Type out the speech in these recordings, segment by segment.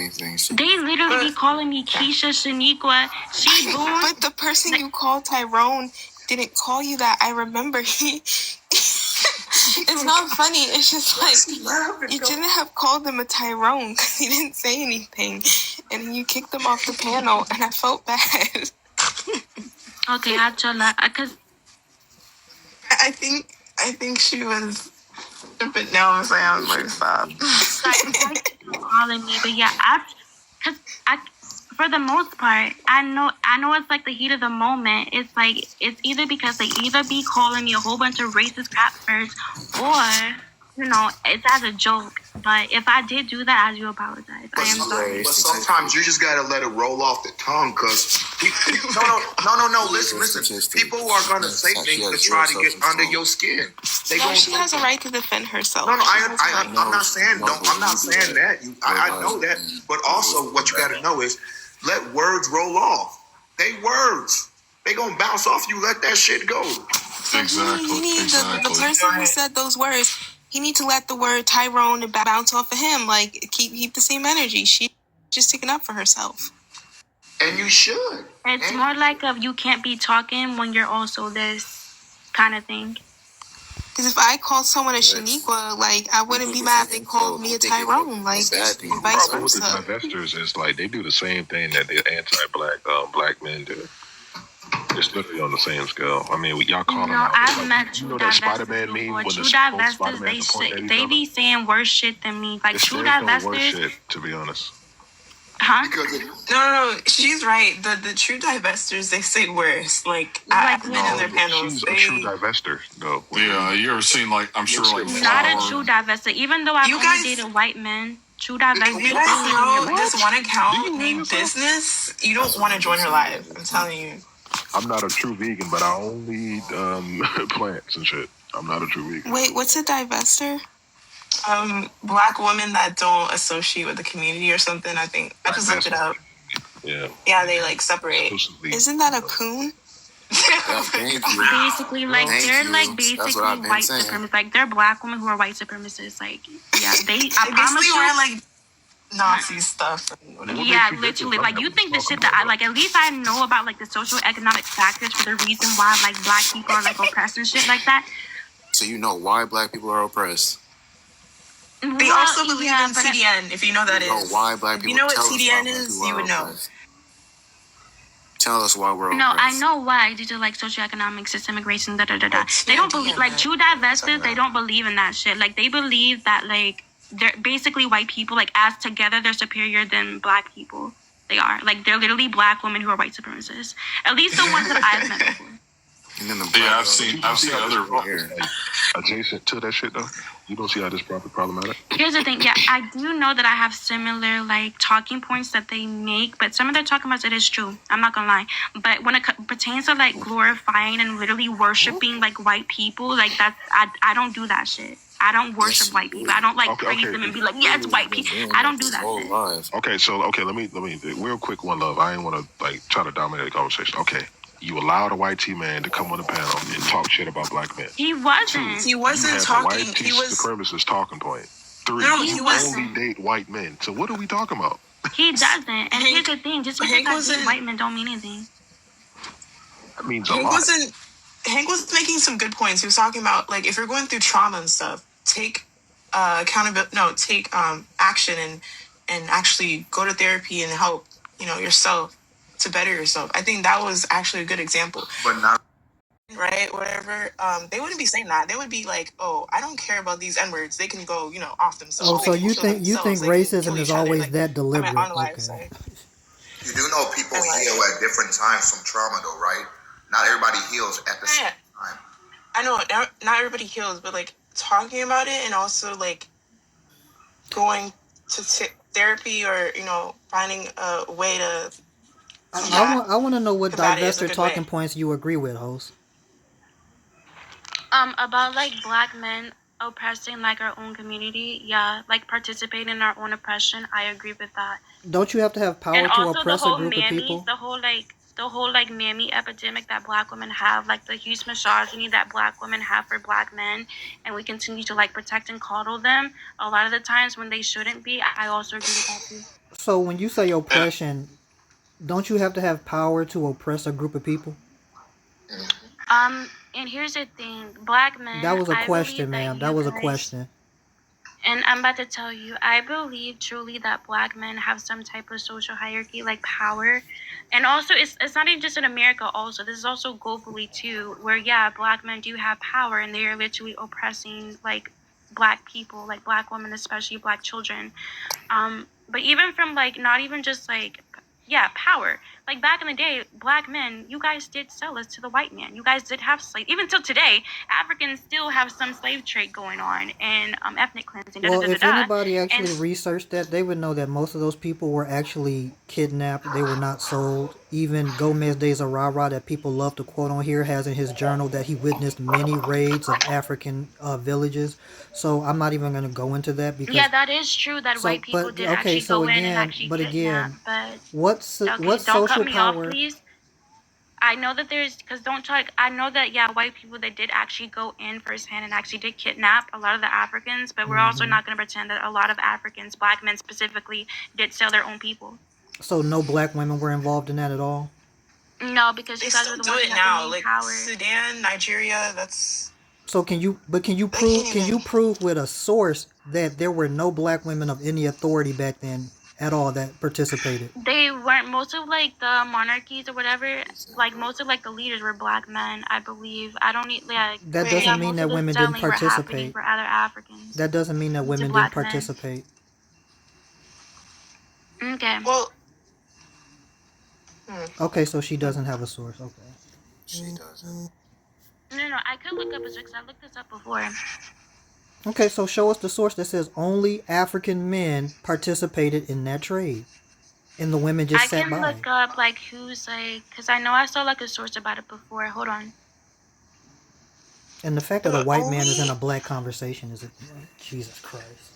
anything. They literally be calling me Keisha, Shaniqua, she Boone. But the person you called Tyrone didn't call you that. I remember he. It's not funny. It's just like you shouldn't have called him a Tyrone because he didn't say anything, and you kicked him off the panel, and I felt bad. Okay, I'll chill out because I think she was. But now I'm saying I was like, stop. like calling me, but yeah, for the most part, I know it's like the heat of the moment. It's like it's either because they either be calling me a whole bunch of racist crap first, or it's as a joke. But if I did do that, I do apologize. I am sorry. But sometimes you just gotta let it roll off the tongue, cause no. Listen. People are gonna say things to try to get under your skin. She has a right to defend herself. No, I'm not saying that. I know that, but also what you gotta know is let words roll off. They words. They gonna bounce off you. Let that shit go. Exactly. You need the person who said those words. He need to let the word Tyrone bounce off of him. Like keep the same energy. She just sticking up for herself. And you should. It's more like you can't be talking when you're also this kind of thing. Because if I called someone a Shaniqua, like I wouldn't be mad if they called me a Tyrone. Like vice versa. The divestors is like they do the same thing that the anti-black black men do. It's literally on the same scale. I mean, y'all call them out. I've met true that divestors Spider-Man meme before. when True the divestors, they be saying worse shit than me. Like true divestors, worse shit, to be honest. Huh? No. She's right. The true divestors, they say worse. Like I've been in their panels. She's a true divester, though. Yeah, you ever seen I'm sure not a true divester. Even though I've only dated white men, true divestors. You guys know this one account named Business. You don't want to join her live. I'm telling you. I'm not a true vegan, but I only eat plants and shit. I'm not a true vegan. Wait, what's a divester? Black women that don't associate with the community or something. I think I just looked it up. Yeah. Yeah, they separate. Isn't that a coon? Basically, they're basically white supremacists. Like they're black women who are white supremacists. Like they basically wear Nazi stuff. Yeah, literally. Like you think the shit that I at least I know about the social economic factors for the reason why black people are oppressed and shit like that. So you know why black people are oppressed? They also believe in CDN, if you know that is. You know why black people? You know what CDN is? You would know. Tell us why we're oppressed. No, I know why. Due to socioeconomic system, immigration, They don't believe true divestors. They don't believe in that shit. They believe that they're basically white people. As together, they're superior than black people. They are they're literally black women who are white supremacists. At least the ones that I've met before. And then I've seen other adjacent to that shit though. You don't see how this problematic. Here's the thing. Yeah, I do know that I have similar talking points that they make, but some of their talking points, it is true. I'm not gonna lie. But when it pertains to glorifying and literally worshiping white people, that's I don't do that shit. I don't worship white people. I don't praise them and be yeah, it's white people. I don't do that shit. Okay, let me real quick, one love. I ain't want to try to dominate the conversation. Okay. You allowed a white man to come on the panel and talk shit about black men. He wasn't. He wasn't talking. He was supremacist talking point. 3. No, he only date white men. So what are we talking about? He doesn't. And here's the thing: just because I date white men don't mean anything. That means a lot. Hank was making some good points. He was talking about if you're going through trauma and stuff, take accountability. No, take action and actually go to therapy and help yourself to better yourself. I think that was actually a good example. But not right, whatever. They wouldn't be saying that. They would be oh, I don't care about these N-words. They can go, off themselves. Oh, so you think racism is always that deliberate? Okay. You do know people heal at different times from trauma, though, right? Not everybody heals at the same time. I know not everybody heals, but talking about it and also going to therapy or finding a way to. I want to know what divester talking points you agree with, host. About black men oppressing our own community, yeah, participating in our own oppression. I agree with that. Don't you have to have power and to also oppress the whole a group of people? The whole the whole like mammy epidemic that black women have, like the huge misogyny that black women have for black men, and we continue to like protect and coddle them a lot of the times when they shouldn't be. I also agree with that too. So when you say oppression, don't you have to have power to oppress a group of people? And here's the thing, black men, That was a I believe question, that ma'am. you That was a guys, question. and I'm about to tell you, I believe truly that black men have some type of social hierarchy, like power. And also, it's not even just in America, also. This is also globally, too, where, yeah, black men do have power and they are literally oppressing, like, black people, like black women, especially black children. But even from, like, not even just, like, yeah, power. Like back in the day, black men, you guys did sell us to the white man. You guys did have slave. Even till today, Africans still have some slave trade going on and ethnic cleansing. Da, da, Well, da, da, if da. anybody And actually researched that, they would know that most of those people were actually kidnapped. They were not sold. Even Gomez de Zarara, that people love to quote on here, has in his journal that he witnessed many raids of African villages. So I'm not even going to go into that yeah, because that is true that white people but did okay, actually so go in and again, actually but kidnap. again, But okay, what don't cut social me off, power? please. I know that there's, because don't talk, I know that, yeah, white people that did actually go in firsthand and actually did kidnap a lot of the Africans, but we're also Hmm. not going to pretend that a lot of Africans, black men specifically, did sell their own people. So no black women were involved in that at all. No, because They you guys are still the do ones it who have the now. main Like power. Sudan, Nigeria, that's So can you they can't prove even. with a source that there were no black women of any authority back then at all that participated? They weren't, most of like the monarchies or whatever, like most of like the leaders were black men, I believe. I don't need like, That Wait, yeah, doesn't mean most of that the women didn't selling were happening participate. for other Africans That doesn't mean that to women didn't black men. participate. Okay. well, Okay, so she doesn't have a source. Okay. She doesn't. No, I could look up a because I looked this up before. Okay, so show us the source that says only African men participated in that trade, and the women just I sat can by. look up like who's like, because I know I saw like a source about it before. Hold on. And the fact that a white man is in only a black conversation is Jesus Christ.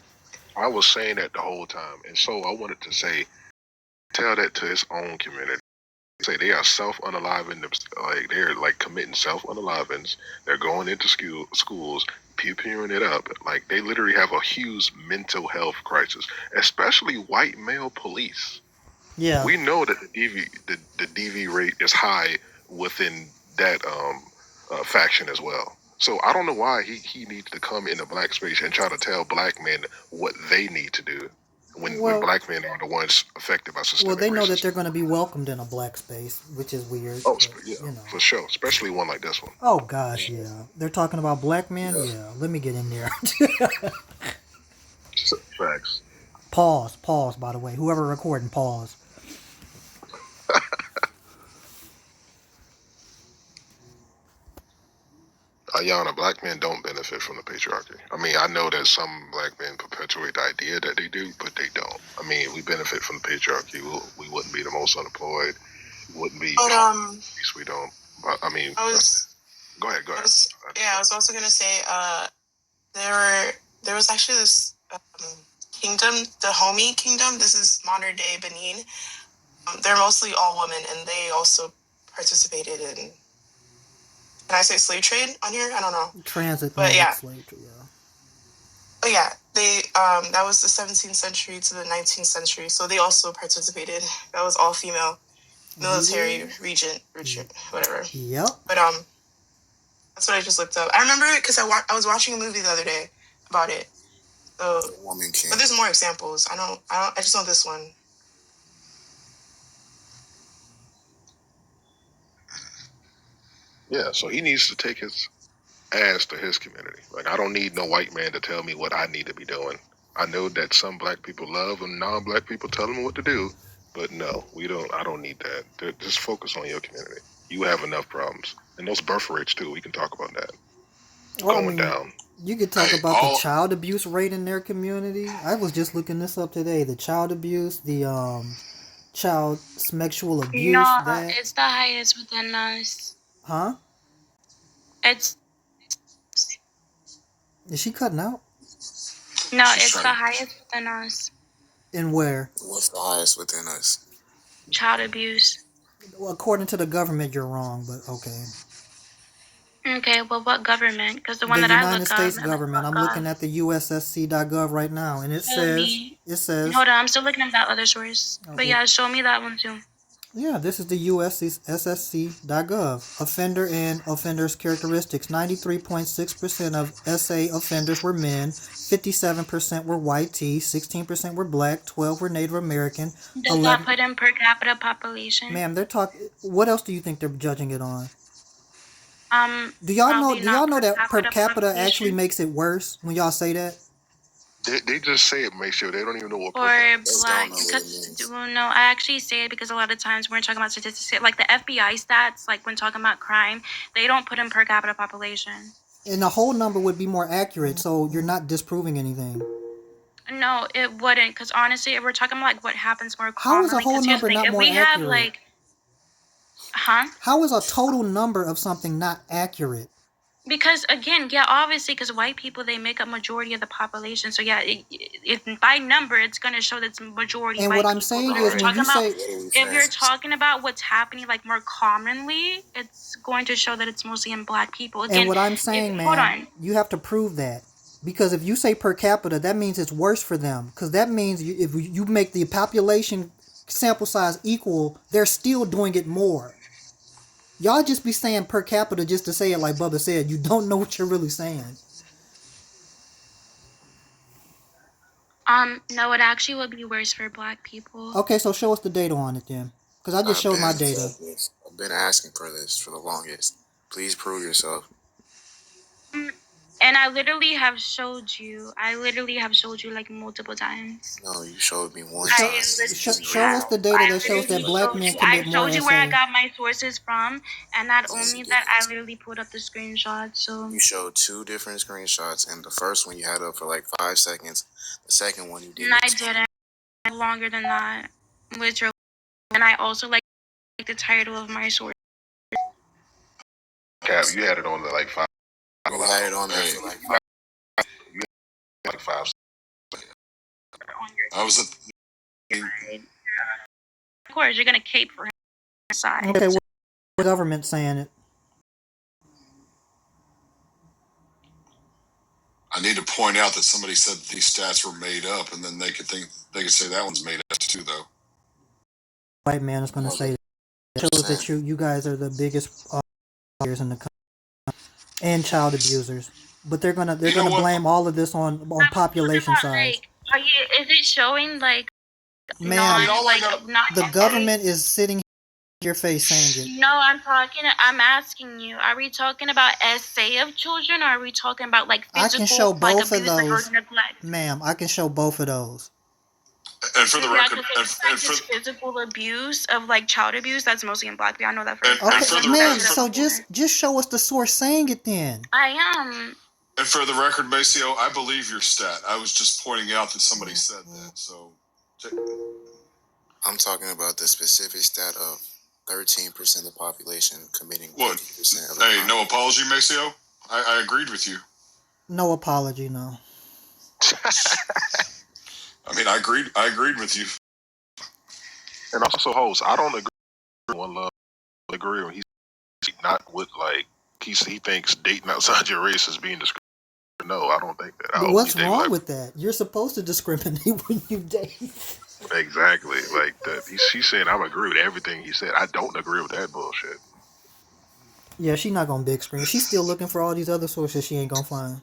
I was saying that the whole time, and so I wanted to say, tell that to his own community. Say they are self-unaliving, like they're like committing self-unalivings. They're going into schools, peering it up. Like they literally have a huge mental health crisis, especially white male police. Yeah, We know that the DV rate is high within that faction as well. So I don't know why he needs to come in a black space and try to tell black men what they need to do when well, black men are the ones affected by well, systemic they know that racism. they're going to be welcomed in a black space, which is weird, Oh, but yeah, you know. for sure. Especially one like this one. Oh gosh, yeah. They're talking about black men. Yeah, let me get in there. Facts. Pause. By the way, whoever recording, pause. Ayana, black men don't benefit from the patriarchy. I mean, I know that some black men perpetuate the idea that they do, but they don't. I mean, we benefit from the patriarchy. We wouldn't be the most unemployed. We wouldn't be. but At least we don't. But I mean, I was go ahead. I was also gonna say there was actually this kingdom, the Homie Kingdom. This is modern day Benin. They're mostly all women, and they also participated in. Can I say slave trade on here? I don't know. But Transatlantic yeah, slave trade. Yeah. but yeah, they that was the 17th century to the 19th century, so they also participated. That was all female military regent, whatever. Yep. But that's what I just looked up. I remember it because I was watching a movie the other day about it. So, Woman king. but there's more examples. I just know this one. Yeah, so he needs to take his ass to his community. Like, I don't need no white man to tell me what I need to be doing. I know that some black people love when non-black people tell them what to do, but no, we don't. I don't need that. Just focus on your community. You have enough problems, and those birth rates too. We can talk about that Well, I going mean, down. you could talk Hey, about the child abuse rate in their community. I was just looking this up today. The child abuse, the child sexual abuse, No, that, it's the highest within us. huh? It's Is she cutting out? no, she's it's the trying to. highest within us. And where? What's the highest within us? Child abuse. Well, according to the government, you're wrong, but okay. Okay, well, what government? Because the one The that I United look up, States and like government. what I'm looking at the USSC.gov right now, and show me. it says, Hold on, I'm still looking at that other source. oh, But yeah, show me that one too. yeah, this is the USSC.gov. Offender and offenders characteristics. 93.6% of SA offenders were men. 57% were white T. 16% were black. 12 were Native American. Does that 11. put in per capita population? Ma'am, they're talking. What else do you think they're judging it on? Do Probably y'all not know per that per capita capita actually population. makes it worse when y'all say that? They just say it makes sure they don't even know what. Or Just black, don't know what it because means. well, no, I actually say it because a lot of times when we're talking about statistics, like the FBI stats, like when talking about crime, they don't put in per capita population. And the whole number would be more accurate, so you're not disproving anything. No, it wouldn't, because honestly, if we're talking about like what happens more How is a commonly, whole because here's the number thing: not if more we have accurate? like, huh? How is a total number of something not accurate? Because again, yeah, obviously, because white people they make up majority of the population. So yeah, it by number, it's gonna show that it's majority And white what I'm people. saying But is, if we're when talking you about, say, if you're talking about what's happening like more commonly, it's going to show that it's mostly in black people. and Again, what I'm saying, hold ma'am, on. you have to prove that. Because if you say per capita, that means it's worse for them. Because that means if you make the population sample size equal, they're still doing it more. Y'all just be saying per capita just to say it like Bubba said. You don't know what you're really saying. No, it actually would be worse for black people. Okay, so show us the data on it then. Because I just showed my data. I've been asking for this for the longest. Please prove yourself. And I literally have showed you. I literally have showed you like multiple times. No, you showed me one I time. literally Show us the data that shows that black men I commit more showed you where I SA. got my sources from, and not Yes, only you that, I did. literally pulled up the screenshot. So You showed two different screenshots, and the first one you had up for like 5 seconds. The second one you and didn't. I didn't longer than that, literally. And I also like the title of my source. Cap, you had it on the like 5. You had it on there for like 5. You had like 5. I was Of course, you're gonna cape for him inside. Okay, what government saying it? I need to point out that somebody said that these stats were made up, and then they could say that one's made up too, though. White man is going to say that. It shows that you guys are the biggest players in the country and child abusers. But they're gonna blame all of this on population size. Like, is it showing like Ma'am, not the government is sitting in your face saying it. No, I'm asking you, are we talking about essay of children, or are we talking about like physical, I can show both like, of abuse, those. or neglect? Ma'am, I can show both of those. And for the record, physical abuse of like child abuse, that's mostly in black people. I know that for Okay, ma'am, so just show us the source saying it then. I am. And for the record, Maceo, I believe your stat. I was just pointing out that somebody said that. So I'm talking about the specific stat of 13% of the population committing 50% of the crime. No apology, Maceo. I agreed with you. No apology, no. I mean, I agreed with you. And also, host, I don't agree with One Love. Agree when he's not with like he thinks dating outside your race is being discriminated. No, I don't think that. What's wrong with that? You're supposed to discriminate when you date. Exactly. Like that. She's saying I agree with everything he said. I don't agree with that bullshit. Yeah, she's not gonna big screen. She's still looking for all these other sources she ain't gonna find.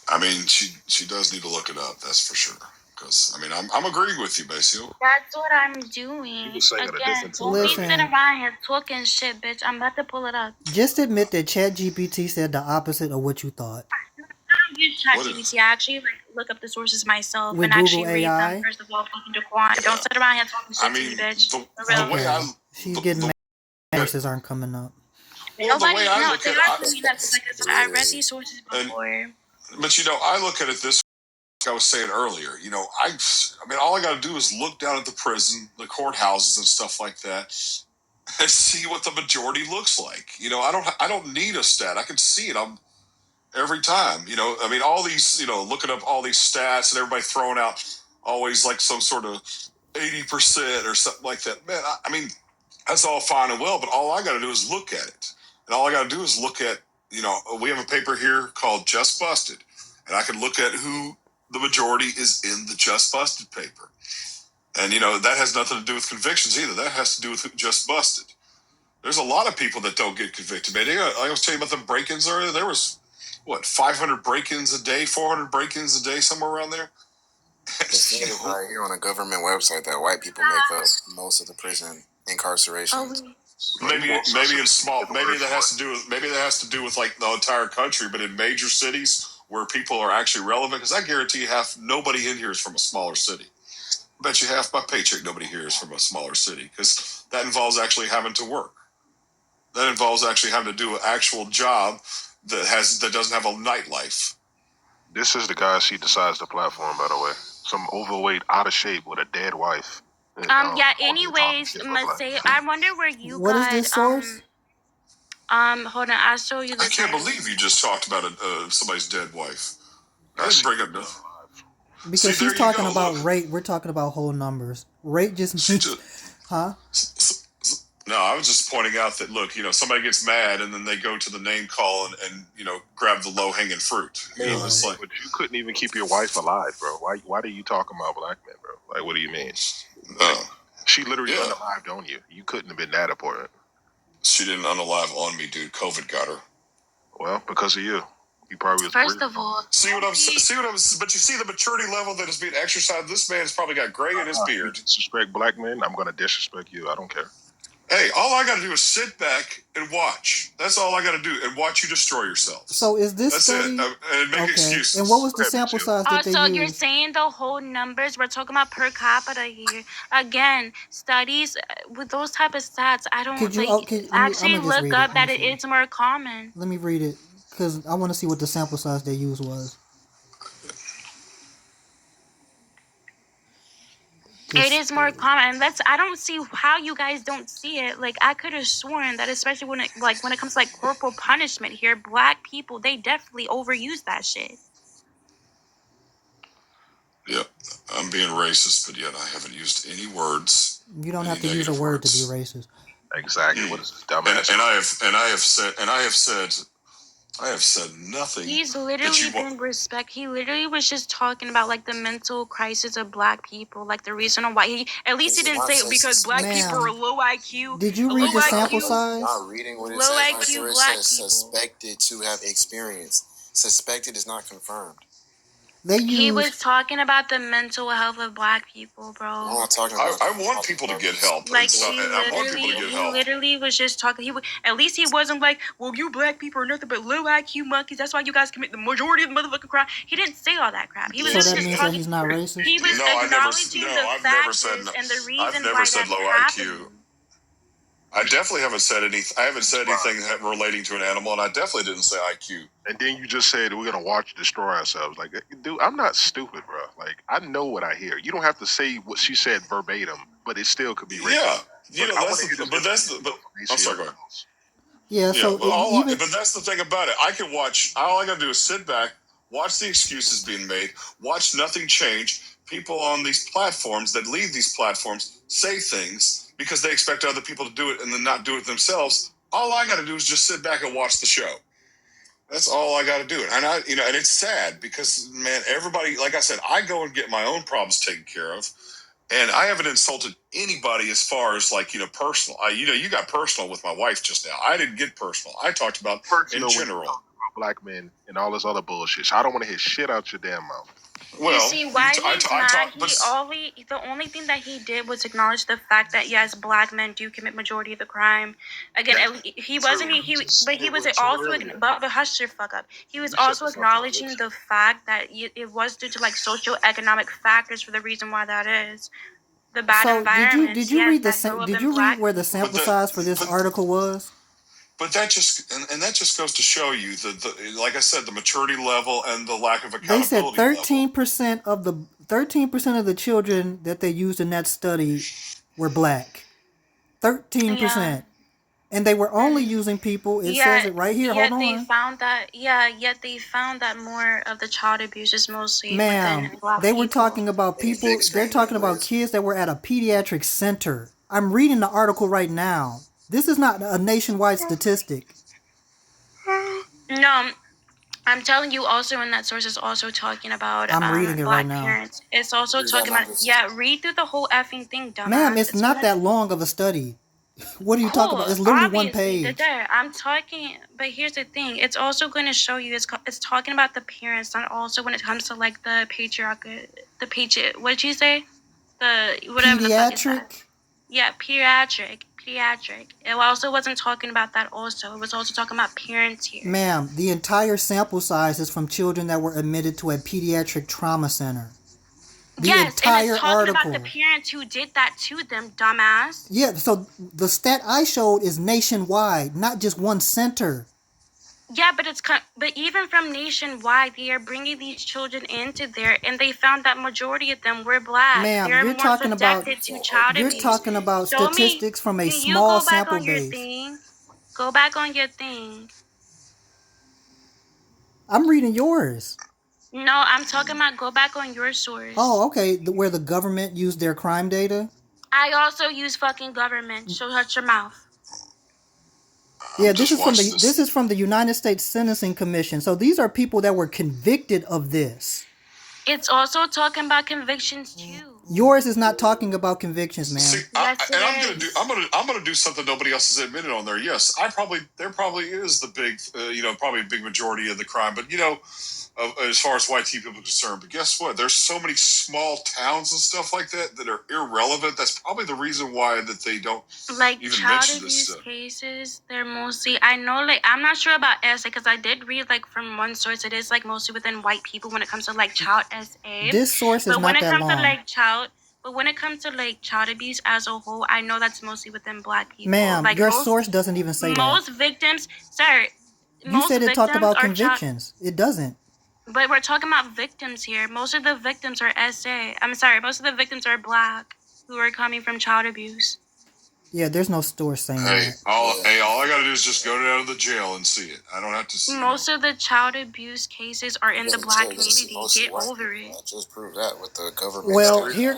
I mean, she does need to look it up. That's for sure. Because I mean, I'm agreeing with you, Maceo. That's what I'm doing. Again, don't be sitting around here talking shit, bitch. I'm about to pull it up. Just admit that ChatGPT said the opposite of what you thought. I don't use ChatGPT. I actually like look up the sources myself with and Google actually read AI? them. First of all, fucking Daquan. Don't sit around here talking shit to me, bitch. The way she's getting mad. Sources aren't coming up. Well, the way I look at it, I read these sources before. But I look at it this. Like I was saying earlier, I mean, all I got to do is look down at the prison, the courthouses, and stuff like that, and see what the majority looks like. I don't need a stat. I can see it. Every time. I mean, all these, looking up all these stats and everybody throwing out always like some sort of 80% or something like that. Man, I mean, That's all fine and well, but all I got to do is look at it. And all I got to do is look at, we have a paper here called Just Busted. And I can look at who the majority is in the Just Busted paper. And, that has nothing to do with convictions either. That has to do with Just Busted. There's a lot of people that don't get convicted. Man, I was telling you about the break-ins earlier. There was, 500 break-ins a day, 400 break-ins a day, somewhere around there. It's right here on a government website that white people make up most of the prison incarcerations. Maybe in small. Maybe that has to do with like the entire country. But in major cities where people are actually relevant, because I guarantee you nobody in here is from a smaller city. I bet you half my paycheck nobody here is from a smaller city, because that involves actually having to work. That involves actually having to do an actual job that doesn't have a nightlife. This is the guy she decides to platform, by the way. Some overweight, out of shape with a dead wife. Anyways, Masay, I wonder where you What got. is this source? Hold on, I'll show you this. I can't believe you just talked about somebody's dead wife. I didn't bring up nothing. Because she's talking about rate. We're talking about whole numbers. Rate just means, huh? No, I was just pointing out that, look, somebody gets mad and then they go to the name call and grab the low-hanging fruit. It's like, but you couldn't even keep your wife alive, bro. Why do you talk about black men, bro? Like, what do you mean? She literally unalived on you. You couldn't have been that important. She didn't unalive on me, dude. COVID got her. Well, because of you. You probably was. First of all, but you see the maturity level that is being exercised. This man's probably got gray in his beard. Disrespect black men, I'm going to disrespect you. I don't care. Hey, all I got to do is sit back and watch. That's all I got to do, and watch you destroy yourself. So is this study? And make excuses. And what was the sample size that they used? So you're saying the whole numbers? We're talking about per capita here. Again, studies with those type of stats. I don't actually look up that it is more common. Let me read it because I want to see what the sample size they used was. It is more common, and I don't see how you guys don't see it. Like, I could have sworn that, especially when it comes to like corporal punishment here, black people, they definitely overuse that shit. Yep, I'm being racist, but yet I haven't used any words. You don't have to use a word to be racist. Exactly. What is this dumbass? And I have said nothing. He's literally been He literally was just talking about like the mental crisis of black people, like the reason why at least he didn't say it because black people are low IQ. Did you read the sample size? Not reading what it low says. IQ It black says people. suspected to have experienced. Suspected is not confirmed. He was talking about the mental health of black people, bro. I'm not talking about I want people to get help. Like, I want people to get help. He literally was just talking. At least he wasn't like, well, you black people are nothing but low IQ monkeys. That's why you guys commit the majority of the motherfucking crime. He didn't say all that crap. He was so that means that he's not racist? He was acknowledging the facts and the reason I've never why said that's low happening. IQ. I definitely haven't said anything relating to an animal, and I definitely didn't say IQ. And then you just said we're gonna watch destroy ourselves. Like, dude, I'm not stupid, bro. Like, I know what I hear. You don't have to say what she said verbatim, but it still could be racist. Yeah, I'm sorry, go ahead. Yeah, so but that's the thing about it. I can watch. All I got to do is sit back, watch the excuses being made, watch nothing change. People on these platforms that leave these platforms say things because they expect other people to do it and then not do it themselves. All I got to do is just sit back and watch the show. That's all I got to do. And and it's sad because, man, everybody, like I said, I go and get my own problems taken care of. And I haven't insulted anybody as far as personal. You got personal with my wife just now. I didn't get personal. I talked about personal in general. Black men and all this other bullshit. So I don't want to hear shit out your damn mouth. Well, you see why he's mad? The only thing that he did was acknowledge the fact that yes, black men do commit majority of the crime. Again, he wasn't. But he was also. But hush your fuck up. He was also acknowledging the fact that it was due to like socioeconomic factors for the reason why that is. The bad environment. Did you read where the sample size for this article was? But that just goes to show you the like I said, the maturity level and the lack of accountability. They said 13% of the children that they used in that study were black. 13%. And they were only using people. It says it right here. Hold on. Yet they found that more of the child abuse is mostly within black people. They were talking about people. They're talking about kids that were at a pediatric center. I'm reading the article right now. This is not a nationwide statistic. No, I'm telling you. Also, in that source is also talking about I'm reading it black right now. parents. It's also talking about read through the whole effing thing, dumbass. Ma'am, it's not that long of a study. What are you talking about? It's literally one page. I'm talking, but here's the thing. It's also going to show you. It's talking about the parents, not also when it comes to like the patriarch. What did you say? The whatever the fuck is that? Pediatric? Yeah, pediatric. It also wasn't talking about that. Also, it was also talking about parents here. Ma'am, the entire sample size is from children that were admitted to a pediatric trauma center. The yes, entire and it's talking article. about the parents who did that to them, dumbass. Yeah, so the stat I showed is nationwide, not just one center. Yeah, but even from nationwide, they are bringing these children into there, and they found that majority of them were black. Ma'am, They're you're talking about statistics from a small sample base. Go back on your thing. I'm reading yours. No, I'm talking about go back on your source. Oh, okay, where the government used their crime data? I also use fucking government, so shut your mouth. Yeah, this is from the United States Sentencing Commission. So these are people that were convicted of this. It's also talking about convictions too. Yours is not talking about convictions, man. See, I'm gonna do something nobody else has admitted on there. Yes, there probably is the big, probably a big majority of the crime, but as far as white people are concerned. But guess what? There's so many small towns and stuff like that are irrelevant. That's probably the reason why that they don't even mention this stuff. Cases, they're mostly, I know, like, I'm not sure about SA because I did read, like, from one source, it is, like, mostly within white people when it comes to, like, child SA. This source is not that long. But when it comes to, like, child abuse as a whole, I know that's mostly within black people. Ma'am, like, your source doesn't even say that. Most victims, sir. You said it talked about convictions. It doesn't. But we're talking about victims here. Most of the victims are SA. I'm sorry, most of the victims are black who are coming from child abuse. Yeah, there's no source saying that. All I gotta do is just go down to the jail and see it. I don't have to see most of the child abuse cases are in the black community. Get over it. Just prove that with the government. Well, here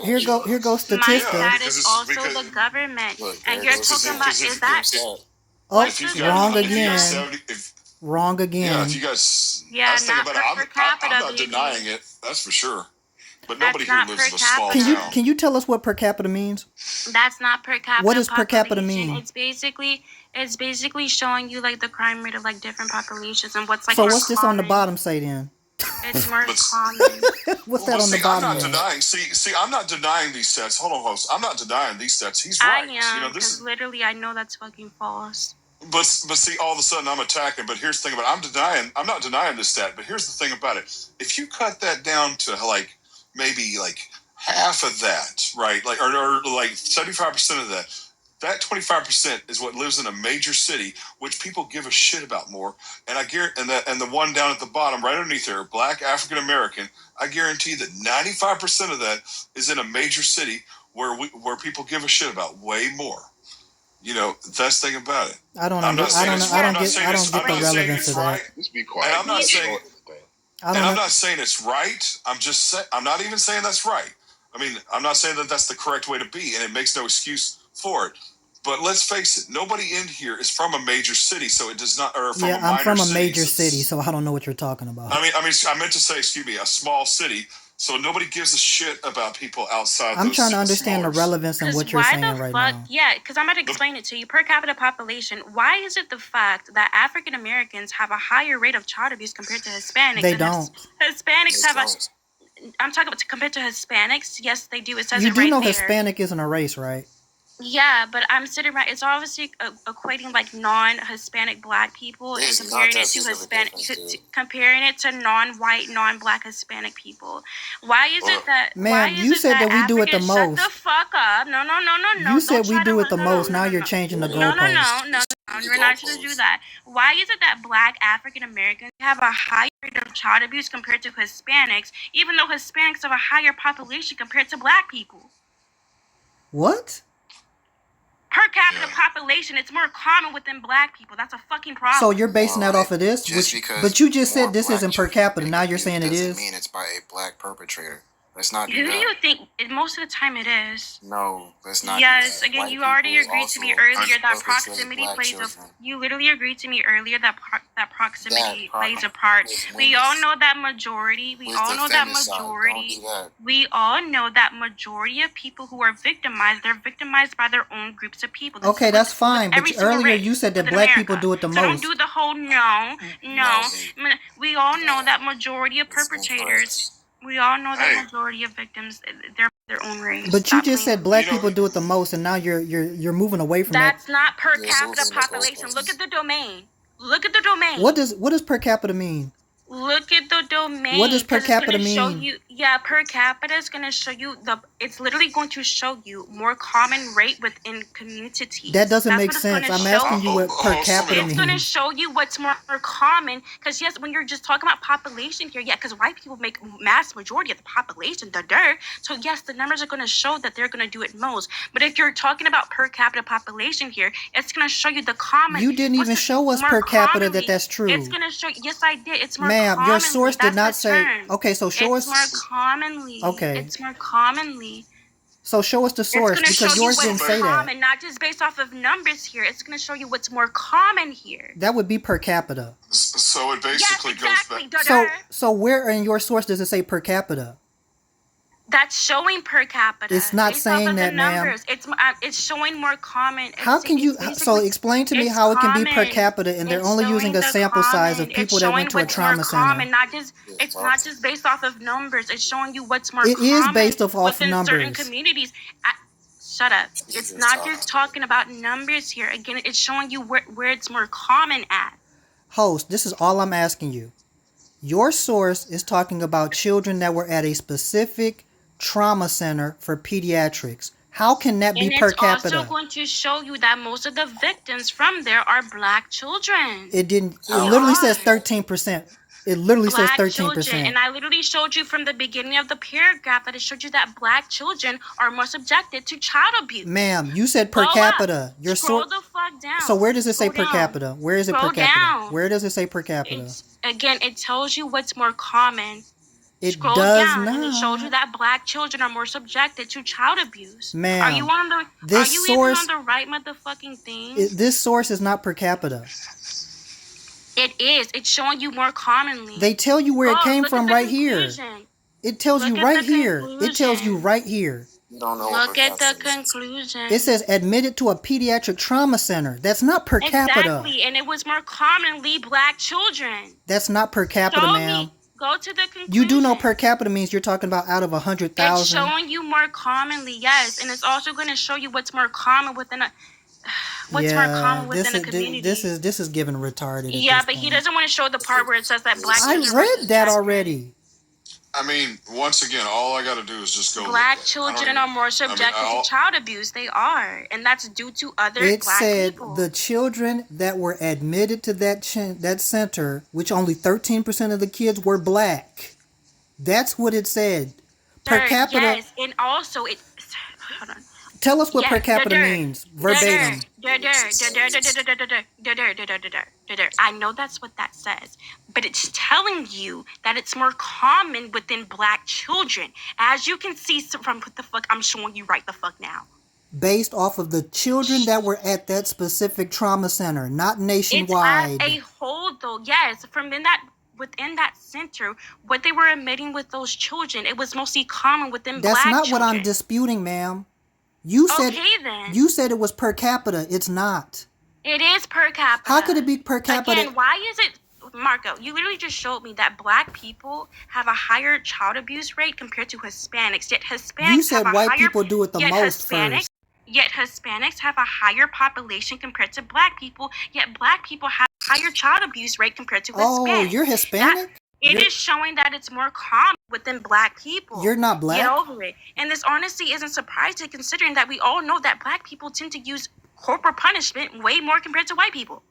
goes statistics. That is also the government. And you're talking about, is that... Wrong again. Wrong again. Yeah, if you guys... Yeah, I'm not denying it. That's for sure. But nobody here lives in a small town. Can you tell us what per capita means? That's not per capita. What does per capita mean? It's basically showing you like the crime rate of like different populations and what's like. So what's this on the bottom say then? It's more common. What's that on the bottom? I'm not denying. I'm not denying these stats. Hold on, host. I'm not denying these stats. He's right. I am. Because literally, I know that's fucking false. But see, all of a sudden I'm attacking. But here's the thing about it. I'm not denying this stat. But here's the thing about it. If you cut that down to like maybe like half of that, right? Like or like 75% of that. That 25% is what lives in a major city, which people give a shit about more. And I guarantee, and the one down at the bottom, right underneath there, Black African American. I guarantee that 95% of that is in a major city where people give a shit about way more. You know, that's the thing about it. I don't get the relevance of that. Just be quiet. And I'm not saying it's right. I'm not even saying that's right. I mean, I'm not saying that that's the correct way to be, and it makes no excuse for it. But let's face it, nobody in here is from a major city, so it does not. Or from a I'm from a city, major city, so I don't know what you're talking about. I meant to say, excuse me, a small city. So nobody gives a shit about people outside. I'm trying to understand the relevance in what you're saying right now. Yeah, because I'm about to explain it to you. Per capita population, why is it the fact that African Americans have a higher rate of child abuse compared to Hispanics? They don't. Hispanics have I'm talking about compared to Hispanics. Yes, they do. It says you it right there. You do know Hispanic isn't a race, right? Yeah, but I'm sitting right. It's obviously equating like non-Hispanic Black people and comparing it to non-white, non-Black Hispanic people. Why is it that? Ma'am, you said that we do it the most. Shut the fuck up! No. You said we do it the most. Now you're changing the goalposts. No. You're not going to do that. Why is it that Black African Americans have a higher rate of child abuse compared to Hispanics, even though Hispanics have a higher population compared to Black people? What? Per capita population, it's more common within Black people. That's a fucking problem. So you're basing that off of this? But you just said this isn't per capita. Now you're saying it is? Doesn't mean it's by a Black perpetrator. Let's not do Who that. do you think? Most of the time it is. No, let's not. Yes, do that. again, White you already people agreed to me also earlier that perpetrate proximity black plays children. You literally agreed to me earlier that proximity That plays a part. is We all women's. know that majority. We With all the know that femicide, majority. don't do that. We all know that majority of people who are victimized, they're victimized by their own groups of people. This Okay, is that's fine. But every single earlier race you said that within black people America. do it the So don't most. do the whole no. We all know that majority of It's perpetrators. We all know that majority of victims, they're their own race. But you Stop just playing said with black me. people do it the most, and now you're moving away from That's that. not per You're capita losing the population. goalposts. Look at the domain. Look at the domain. What does per capita mean? Look at the domain. What does per 'cause it's capita gonna show mean? you, yeah, per capita is gonna show you it's literally going to show you more common rate within communities. That doesn't That's make what it's sense. gonna I'm show asking you what per capita It's gonna means. show you what's more common. Because yes, when you're just talking about population here, yeah, because white people make mass majority of the population, so yes, the numbers are gonna show that they're gonna do it most. But if you're talking about per capita population here, it's gonna show you the common. You didn't even show us per capita that's true. It's gonna show. Yes, I did. It's more Ma'am, commonly. your source did not That's the say. term. Okay, so show It's us. more commonly. Okay. It's more commonly. So show us the source, It's gonna because show yours you didn't what's say common, that. not just based off of numbers here. It's gonna show you what's more common here. That would be per capita. So it basically Yes, exactly. goes back. So where in your source does it say per capita? That's showing per capita. It's not based off saying of that, the ma'am. numbers. It's showing more common. How can you? So explain to me how it can be per capita, and they're only using a sample size of people that went to a trauma center. It's not just based off of numbers. It's showing you what's more It common is based off within certain numbers. communities. Shut up. It's not just talking about numbers here. Again, it's showing you where it's more common at. Host, this is all I'm asking you. Your source is talking about children that were at a specific trauma center for pediatrics. How can that be per capita? And it's also going to show you that most of the victims from there are black children. It didn't. It literally says 13%. It literally says 13%. And I literally showed you from the beginning of the paragraph that it showed you that black children are more subjected to child abuse. Ma'am, you said per capita. Your Scroll the fuck down. So where does it say per capita? Where is it per capita? Where does it say per capita? Again, it tells you what's more common. It does not. And it shows you that black children are more subjected to child abuse. Ma'am, are you even on the right motherfucking thing? This source is not per capita. It is. It's showing you more commonly. They tell you where it came from right here. It tells you right here. It tells you right here. You don't know. Look at the conclusion. It says admitted to a pediatric trauma center. That's not per capita. Exactly, and it was more commonly black children. That's not per capita, ma'am. Go to the conclusion. You do know per capita means you're talking about out of 100,000. It's showing you more commonly, yes, and it's also going to show you what's more common within a community. This is given retarded. Yeah, but he doesn't want to show the part where it says that black. I read that already. I mean, once again, all I got to do is just go. Black children are more subjected to child abuse. They are, and that's due to other black people. It said the children that were admitted to that center, which only 13% of the kids were black. That's what it said. Per capita. Yes, and also it. Hold on. Tell us what per capita means, verbatim. I know that's what that says, but it's telling you that it's more common within black children. As you can see from what the fuck I'm showing you right the fuck now. Based off of the children that were at that specific trauma center, not nationwide. It's as a whole though, yes. Within that center, what they were admitting with those children, it was mostly common within black children. That's not what I'm disputing, ma'am. You said it was per capita. It's not. It is per capita. How could it be per capita? Again, why is it, Marco? You literally just showed me that black people have a higher child abuse rate compared to Hispanics. Yet Hispanics you said have white people do it the most first. Yet Hispanics have a higher population compared to black people. Yet black people have a higher child abuse rate compared to Hispanics. Oh, you're Hispanic? It is showing that it's more common within black people. You're not black? Get over it. And this honestly isn't surprising considering that we all know that black people tend to use corporal punishment way more compared to white people.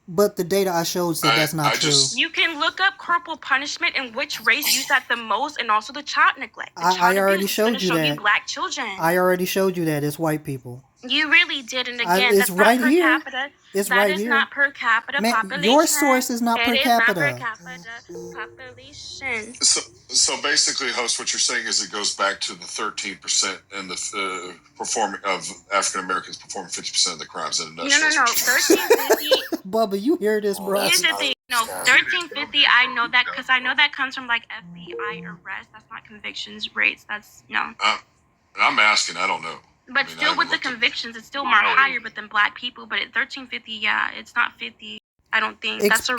But the data I showed said that's not true. You can look up corporal punishment and which race used that the most, and also the child neglect. I already showed you that. Black children. I already showed you that. It's white people. You really did, and again, It's that's right not per here. capita. It's That right is here. not per capita Man, population. your source is not per It is not per capita. capita population. So basically, host, what you're saying is it goes back to the 13% and the performing of African Americans performing 50% of the crimes in a nutshell. No. 1350. Bubba, you hear this, bro? Here's the thing. No, 1350. I know that because I know that comes from like FBI arrests. That's not convictions rates. That's no. I'm asking. I don't know. But still, with the convictions, it's still more higher. But than black people. But at 1350, yeah, it's not 50. I don't think that's a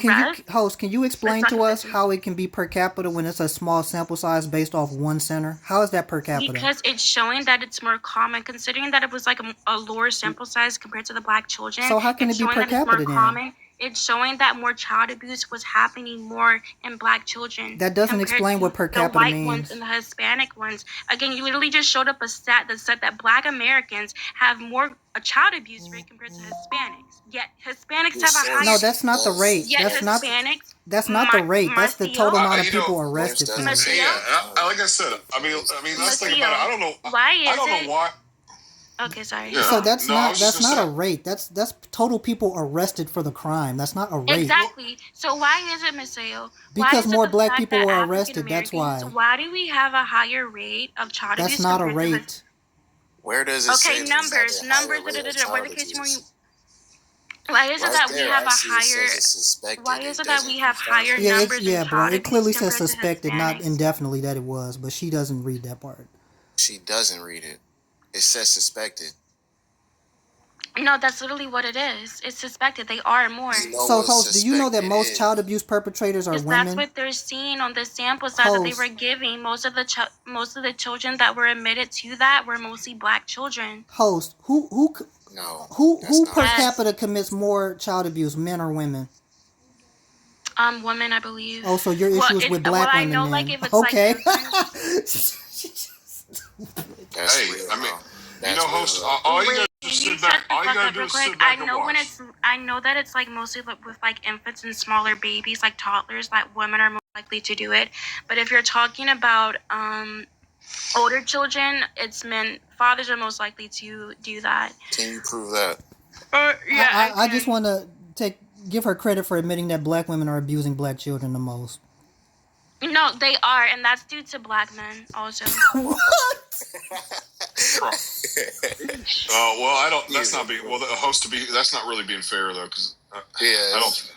Host, can you explain to us how it can be per capita when it's a small sample size based off one center? How is that per capita? Because it's showing that it's more common, considering that it was like a lower sample size compared to the black children. So how can it be per capita then? It's showing that more child abuse was happening more in black children. That doesn't explain what per capita means. The white ones and the Hispanic ones. Again, you literally just showed up a stat that said that black Americans have more a child abuse rate compared to Hispanics. Yet Hispanics have a higher. No, that's not the rate. That's not the rate. That's the total amount of people arrested. Yeah, like I said, I mean, let's think about it. I don't know why. Okay, sorry. Yeah. So that's not a rate. That's total people arrested for the crime. That's not a rate. Exactly. So why is it, Miss Ayo? Because more black people were arrested. That's why. Why do we have a higher rate of child abuse? That's not a rate. Where does it say? Okay, numbers. Where the case more. Why is it that we have a higher? Why is it that we have higher numbers? Yeah, bro. It clearly says suspected, not indefinitely that it was, but she doesn't read that part. She doesn't read it. It says suspected. No, that's literally what it is. It's suspected. They are more. So, host, do you know that most child abuse perpetrators are women? That's what they're seeing on the sample size that they were giving. Most of the children that were admitted to that were mostly black children. Host, who per capita commits more child abuse, men or women? Women, I believe. Oh, so your issue is with black women? I know, then. like, if it's okay. Hey, I mean, you know, host. All you gotta do is sit back and watch. I know that it's like mostly with like infants and smaller babies, like toddlers, like women are more likely to do it. But if you're talking about older children, it's men. Fathers are most likely to do that. Can you prove that? Yeah. I just want to give her credit for admitting that black women are abusing black children the most. No, they are, and that's due to black men also. What? Well, I don't. That's not being. Well, the host to be. That's not really being fair though, because I don't.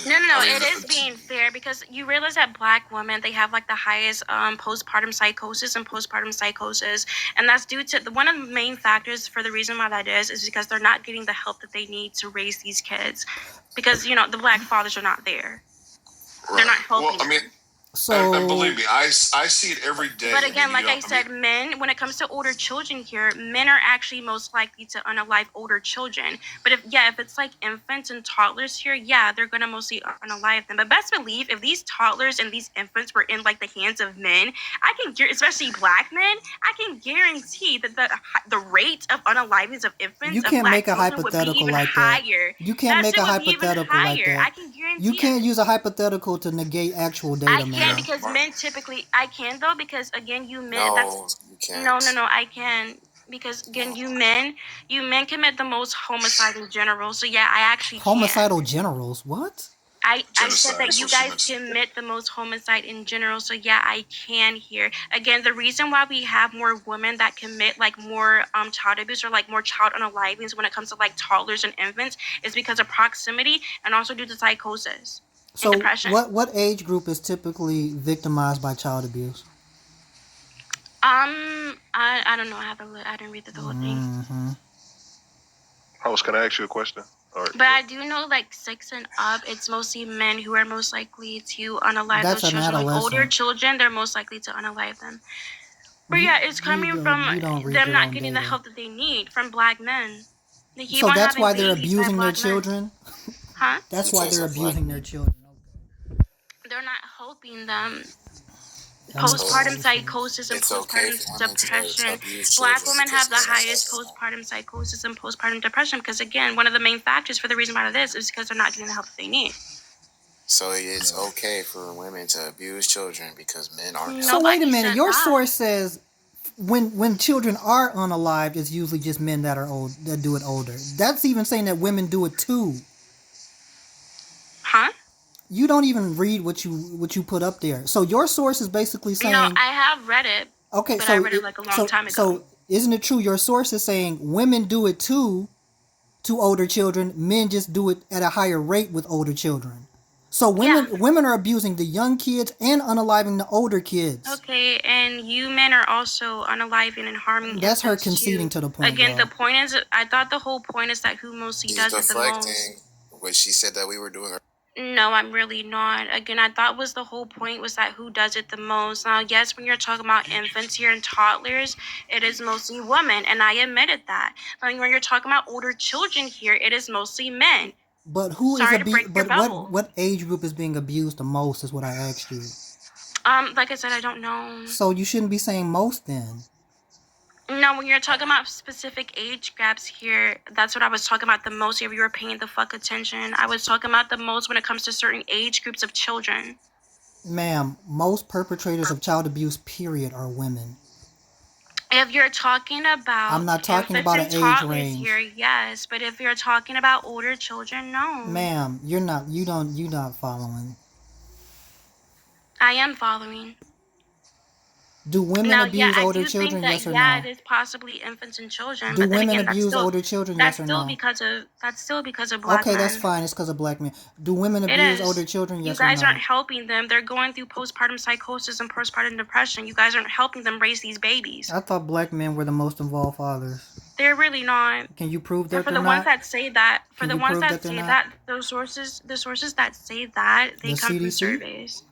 No. I mean, it is being fair because you realize that black women, they have like the highest postpartum psychosis, and that's due to one of the main factors for the reason why that is because they're not getting the help that they need to raise these kids, because the black fathers are not there. Right. They're not helping. Well, I mean. So, and believe me, I see it every day. But again, like I said, men, when it comes to older children here, men are actually most likely to unalive older children. But if it's like infants and toddlers here, they're going to mostly unalive them. But best believe, if these toddlers and these infants were in like the hands of men, especially black men, I can guarantee that the rate of unalivings of infants, you can't make a hypothetical like that. You can't make a hypothetical like that. I can guarantee you can't use a hypothetical to negate actual data, man. Because men typically, I can though, because again, you men. No, you can't. No, I can, because again, you men commit the most homicide in general. So yeah, I actually homicidal generals. What? I said that you guys commit the most homicide in general. So yeah, I can here. Again, the reason why we have more women that commit like more child abuse or like more child unalivings when it comes to like toddlers and infants is because of proximity and also due to psychosis. So what age group is typically victimized by child abuse? I don't know. I didn't read the whole thing. Host, can I ask you a question? But I do know like 6 and up, it's mostly men who are most likely to unalive those children. Like older children, they're most likely to unalive them. But it's coming from them not getting the help that they need from black men. So that's why they're abusing their children? Huh? That's why they're abusing their children. They're not helping them. Postpartum psychosis and postpartum depression. Black women have the highest postpartum psychosis and postpartum depression because, again, one of the main factors for the reason why this is because they're not getting the help that they need. So it's okay for women to abuse children because men aren't. So wait a minute. Your source says when children are unalived, it's usually just men that are old that do it older. That's even saying that women do it too. Huh? You don't even read what you put up there. So your source is basically saying. No, I have read it. Okay, but so I read it like a long time ago. So isn't it true? Your source is saying women do it too to older children. Men just do it at a higher rate with older children. So women are abusing the young kids and unaliving the older kids. Okay, and you men are also unaliving and harming. That's her conceding to the point. Again, the point is, I thought the whole point is that who mostly does it the most. What she said that we were doing. No, I'm really not. Again, I thought was the whole point was that who does it the most. Now, yes, when you're talking about infants here and toddlers, it is mostly women, and I admitted that. But when you're talking about older children here, it is mostly men. But who is abused? But what age group is being abused the most is what I asked you. Like I said, I don't know. So you shouldn't be saying most then. No, when you're talking about specific age gaps here, that's what I was talking about the most. If you were paying the fuck attention, I was talking about the most when it comes to certain age groups of children. Ma'am, most perpetrators of child abuse, period, are women. If you're talking about, I'm not talking about an age range here, yes, but if you're talking about older children, no. Ma'am, you're not following. I am following. Do women abuse older children? Yes or no? Yeah, it is possibly infants and children. Do women abuse older children? Yes or no? That's still because of black men. Okay, that's fine. It's because of black men. Do women abuse older children? Yes or no? You guys aren't helping them. They're going through postpartum psychosis and postpartum depression. You guys aren't helping them raise these babies. I thought black men were the most involved fathers. They're really not. Can you prove that they're not? For the ones that say that, the sources that say that, they come from surveys.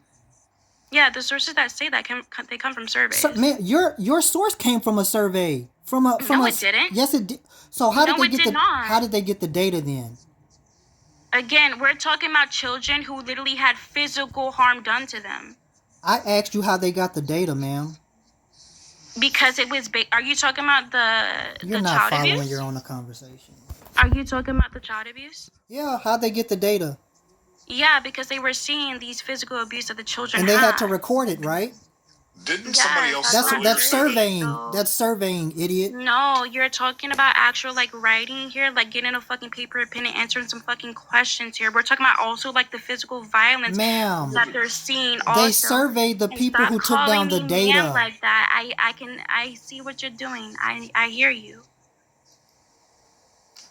Yeah, the sources that say that they come from surveys. So, man, your source came from a survey. No, it didn't. Yes, it did. So how did they get the data then? Again, we're talking about children who literally had physical harm done to them. I asked you how they got the data, ma'am. Because it was. Are you talking about You're not following your own conversation. Are you talking about the child abuse? Yeah, how'd they get the data? Yeah, because they were seeing these physical abuse that the children and they had to record it, right? Didn't somebody else? That's surveying. That's surveying, idiot. No, you're talking about actual writing here, getting a fucking paper and pen and answering some fucking questions here. We're talking about also the physical violence that they're seeing. Also, they surveyed the people who took down the data. Like that, I see what you're doing. I hear you.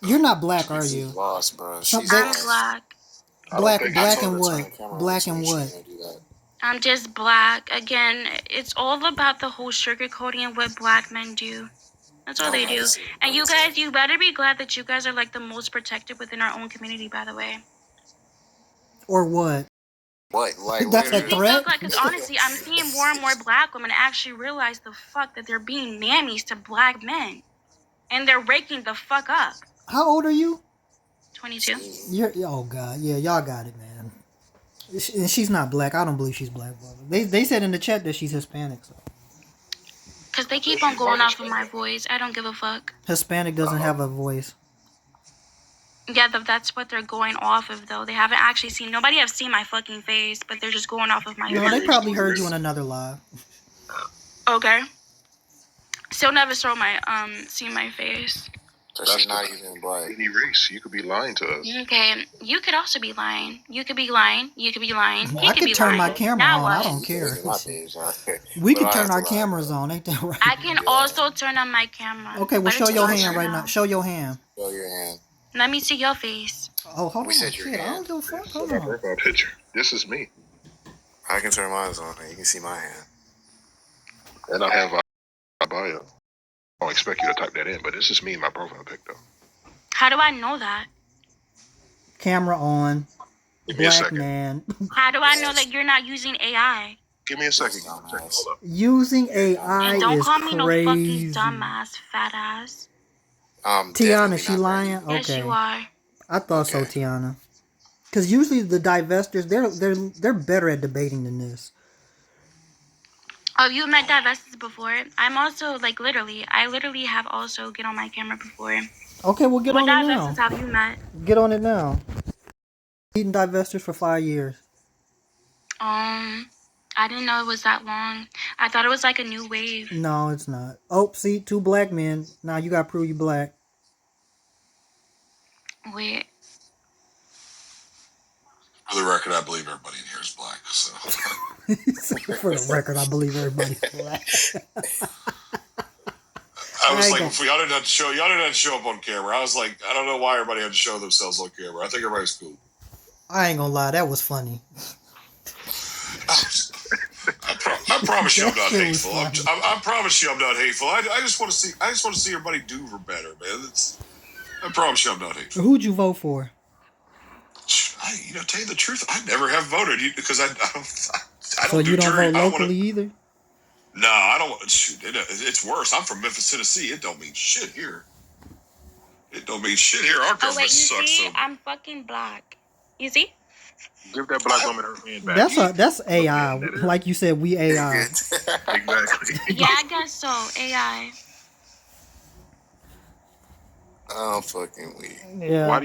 You're not black, are you? Lost, bro. I'm black. Black and what? Black and what? I'm just black. Again, it's all about the whole sugarcoating and what black men do. That's all they do. And you guys, you better be glad that you guys are the most protected within our own community, by the way. Or what? What? That's a threat? Because honestly, I'm seeing more and more black women actually realize the fuck that they're being mammies to black men. And they're raking the fuck up. How old are you? 22. Oh God, yeah, y'all got it, man. She's not black. I don't believe she's black. They said in the chat that she's Hispanic. So. Cause they keep on going off of my voice. I don't give a fuck. Hispanic doesn't have a voice. Yeah, that's what they're going off of, though. They haven't actually seen. Nobody have seen my fucking face, but they're just going off of my. No, they probably heard you in another live. Okay. Still never saw seen my face. So she's not even black. Any race, you could be lying to us. Okay, you could also be lying. You could be lying. You could be lying. I could turn my camera on. I don't care. We could turn our cameras on. Ain't that right? I can also turn on my camera. Okay, well, show your hand right now. Show your hand. Show your hand. Let me see your face. Oh, hold on. Shit, I don't give a fuck. Hold on. Profile picture. This is me. I can turn mine on. You can see my hand. And I have a bio. I don't expect you to type that in, but this is me in my profile pic, though. How do I know that? Camera on. Give me a second. Man. How do I know that you're not using AI? Give me a second. Hold up. Using AI and don't is call me crazy. No fucking dumbass, fat ass. Tiana, she lying? Okay. Yes, you are. I thought so, Tiana. Because usually the divestors, they're better at debating than this. Oh, you met divestors before? I'm also I literally have also get on my camera before. Okay, well get on it now. What divestors have you met? Get on it now. Eating divestors for 5 years. I I didn't know it was that long. I thought it was like a new wave. No, it's not. Oh, see, 2 black men. Now you gotta prove you black. Wait. For the record, I believe everybody in here is black. So. For the record, I believe everybody's black. I was like, y'all didn't have to show up on camera. I was like, I don't know why everybody had to show themselves on camera. I think everybody's cool. I ain't gonna lie, that was funny. I promise you, I'm not hateful. I promise you, I'm not hateful. I just want to see. I just want to see everybody do better, man. I promise you, I'm not hateful. Who'd you vote for? Tell you the truth, I never have voted because I don't. So you don't vote locally either? No, I don't. Shoot, it's worse. I'm from Memphis, Tennessee. It don't mean shit here. Our government sucks. See? I'm fucking black. You see? Give that black woman her hand back. That's AI. Like you said, we AI. Exactly. Yeah, I guess so. AI. I'm fucking weak. Yeah. Why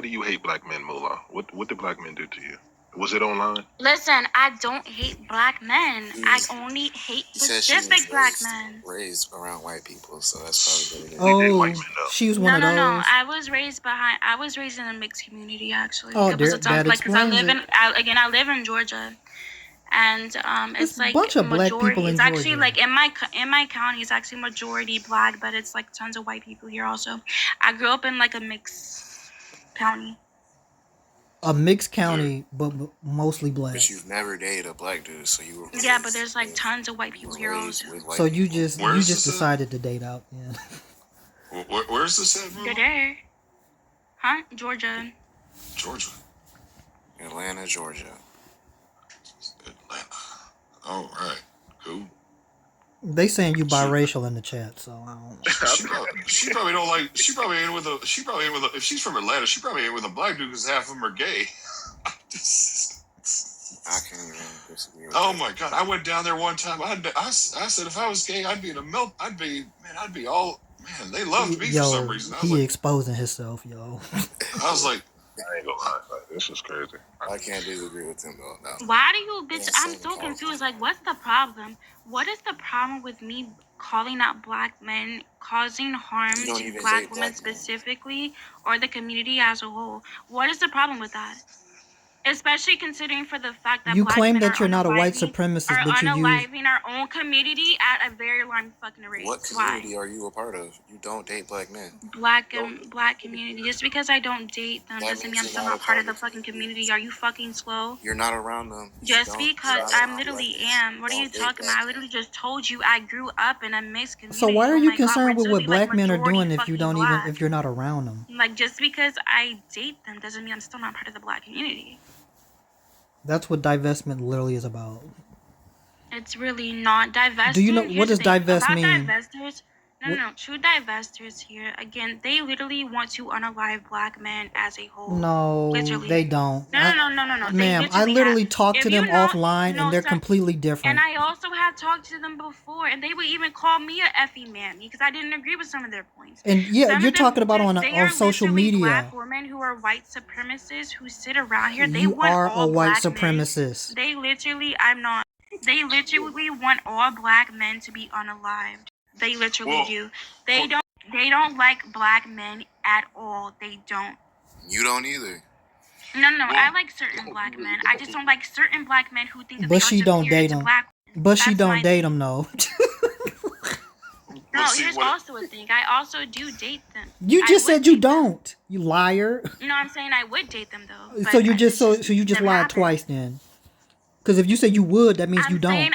do you hate black men, Mula? What did black men do to you? Was it online? Listen, I don't hate black men. I only hate specific black men. Raised around white people, so that's probably what it is. Oh, she was one of those. No. I was raised in a mixed community actually. Oh, it was a that because I live explains I live in Georgia, and it's like a bunch of black majority. people in It's actually Georgia. like in my county, it's actually majority black, but it's like tons of white people here also. I grew up in like a mixed county. A mixed county, but mostly black. But you've never dated a black dude, so you were. Yeah, but there's like tons of white people here also. So you just decided to date out. Yeah. Where's this at, bro? You're there. Huh? Georgia. Atlanta, Georgia. Atlanta. All right. Cool. They saying you biracial in the chat, so I don't know. She probably don't like. She probably ain't with a. If she's from Atlanta, she probably ain't with a black dude because half of them are gay. I can't even disagree with Oh that. my god! I went down there one time. I said if I was gay, I'd be in a milk. I'd be all. Man, they loved me for some reason. He exposing himself, yo. I was like, I ain't gonna lie. This is crazy. I can't disagree with him though. No. Why do you bitch? I'm so confused. Like, what's the problem? What is the problem with me calling out black men causing harm to black women specifically, or the community as a whole? What is the problem with that? Especially considering for the fact that you black claim men that you're not a white unaliving- supremacist, are but you use unaliving our own community at a very alarming fucking rate. What community are you a part of? You don't date black men. Black community. Just because I don't date them doesn't mean I'm still not part of the fucking community. Are you fucking slow? You're not around them. Just because I literally am. What are you talking about? I literally just told you I grew up in a mixed community. So why are you concerned God, with what black men are majority doing if you don't fucking black. even if you're not around them? Like, just because I date them doesn't mean I'm still not part of the black community. That's what divestment literally is about. It's really not divestors. Do you know what does divest mean? Divestors, no. True divestors here, again, they literally want to unalive black men as a whole. No, literally. they don't. No. Ma'am, I literally talked to them offline, and they're completely different. And I also have talked to them before, and they would even call me a effing mammy because I didn't agree with some of their points. And yeah, you're talking about on social media. Black women who are white supremacists who sit around here. They You want are all a white black men. supremacist. They literally, I'm not. They literally want all black men to be unalived. They literally do. They don't like black men at all. They don't. You don't either. No. I like certain black men. I just don't like certain black men who think that But they she are don't superior date to them. black women. But she That's don't my date thing. them, no. No, here's also a thing. I also do date them. You just said you don't. You liar. No, I'm saying I would date them though. So you just you just lied happen. twice then. Because if you say you would, that means you don't. I'm saying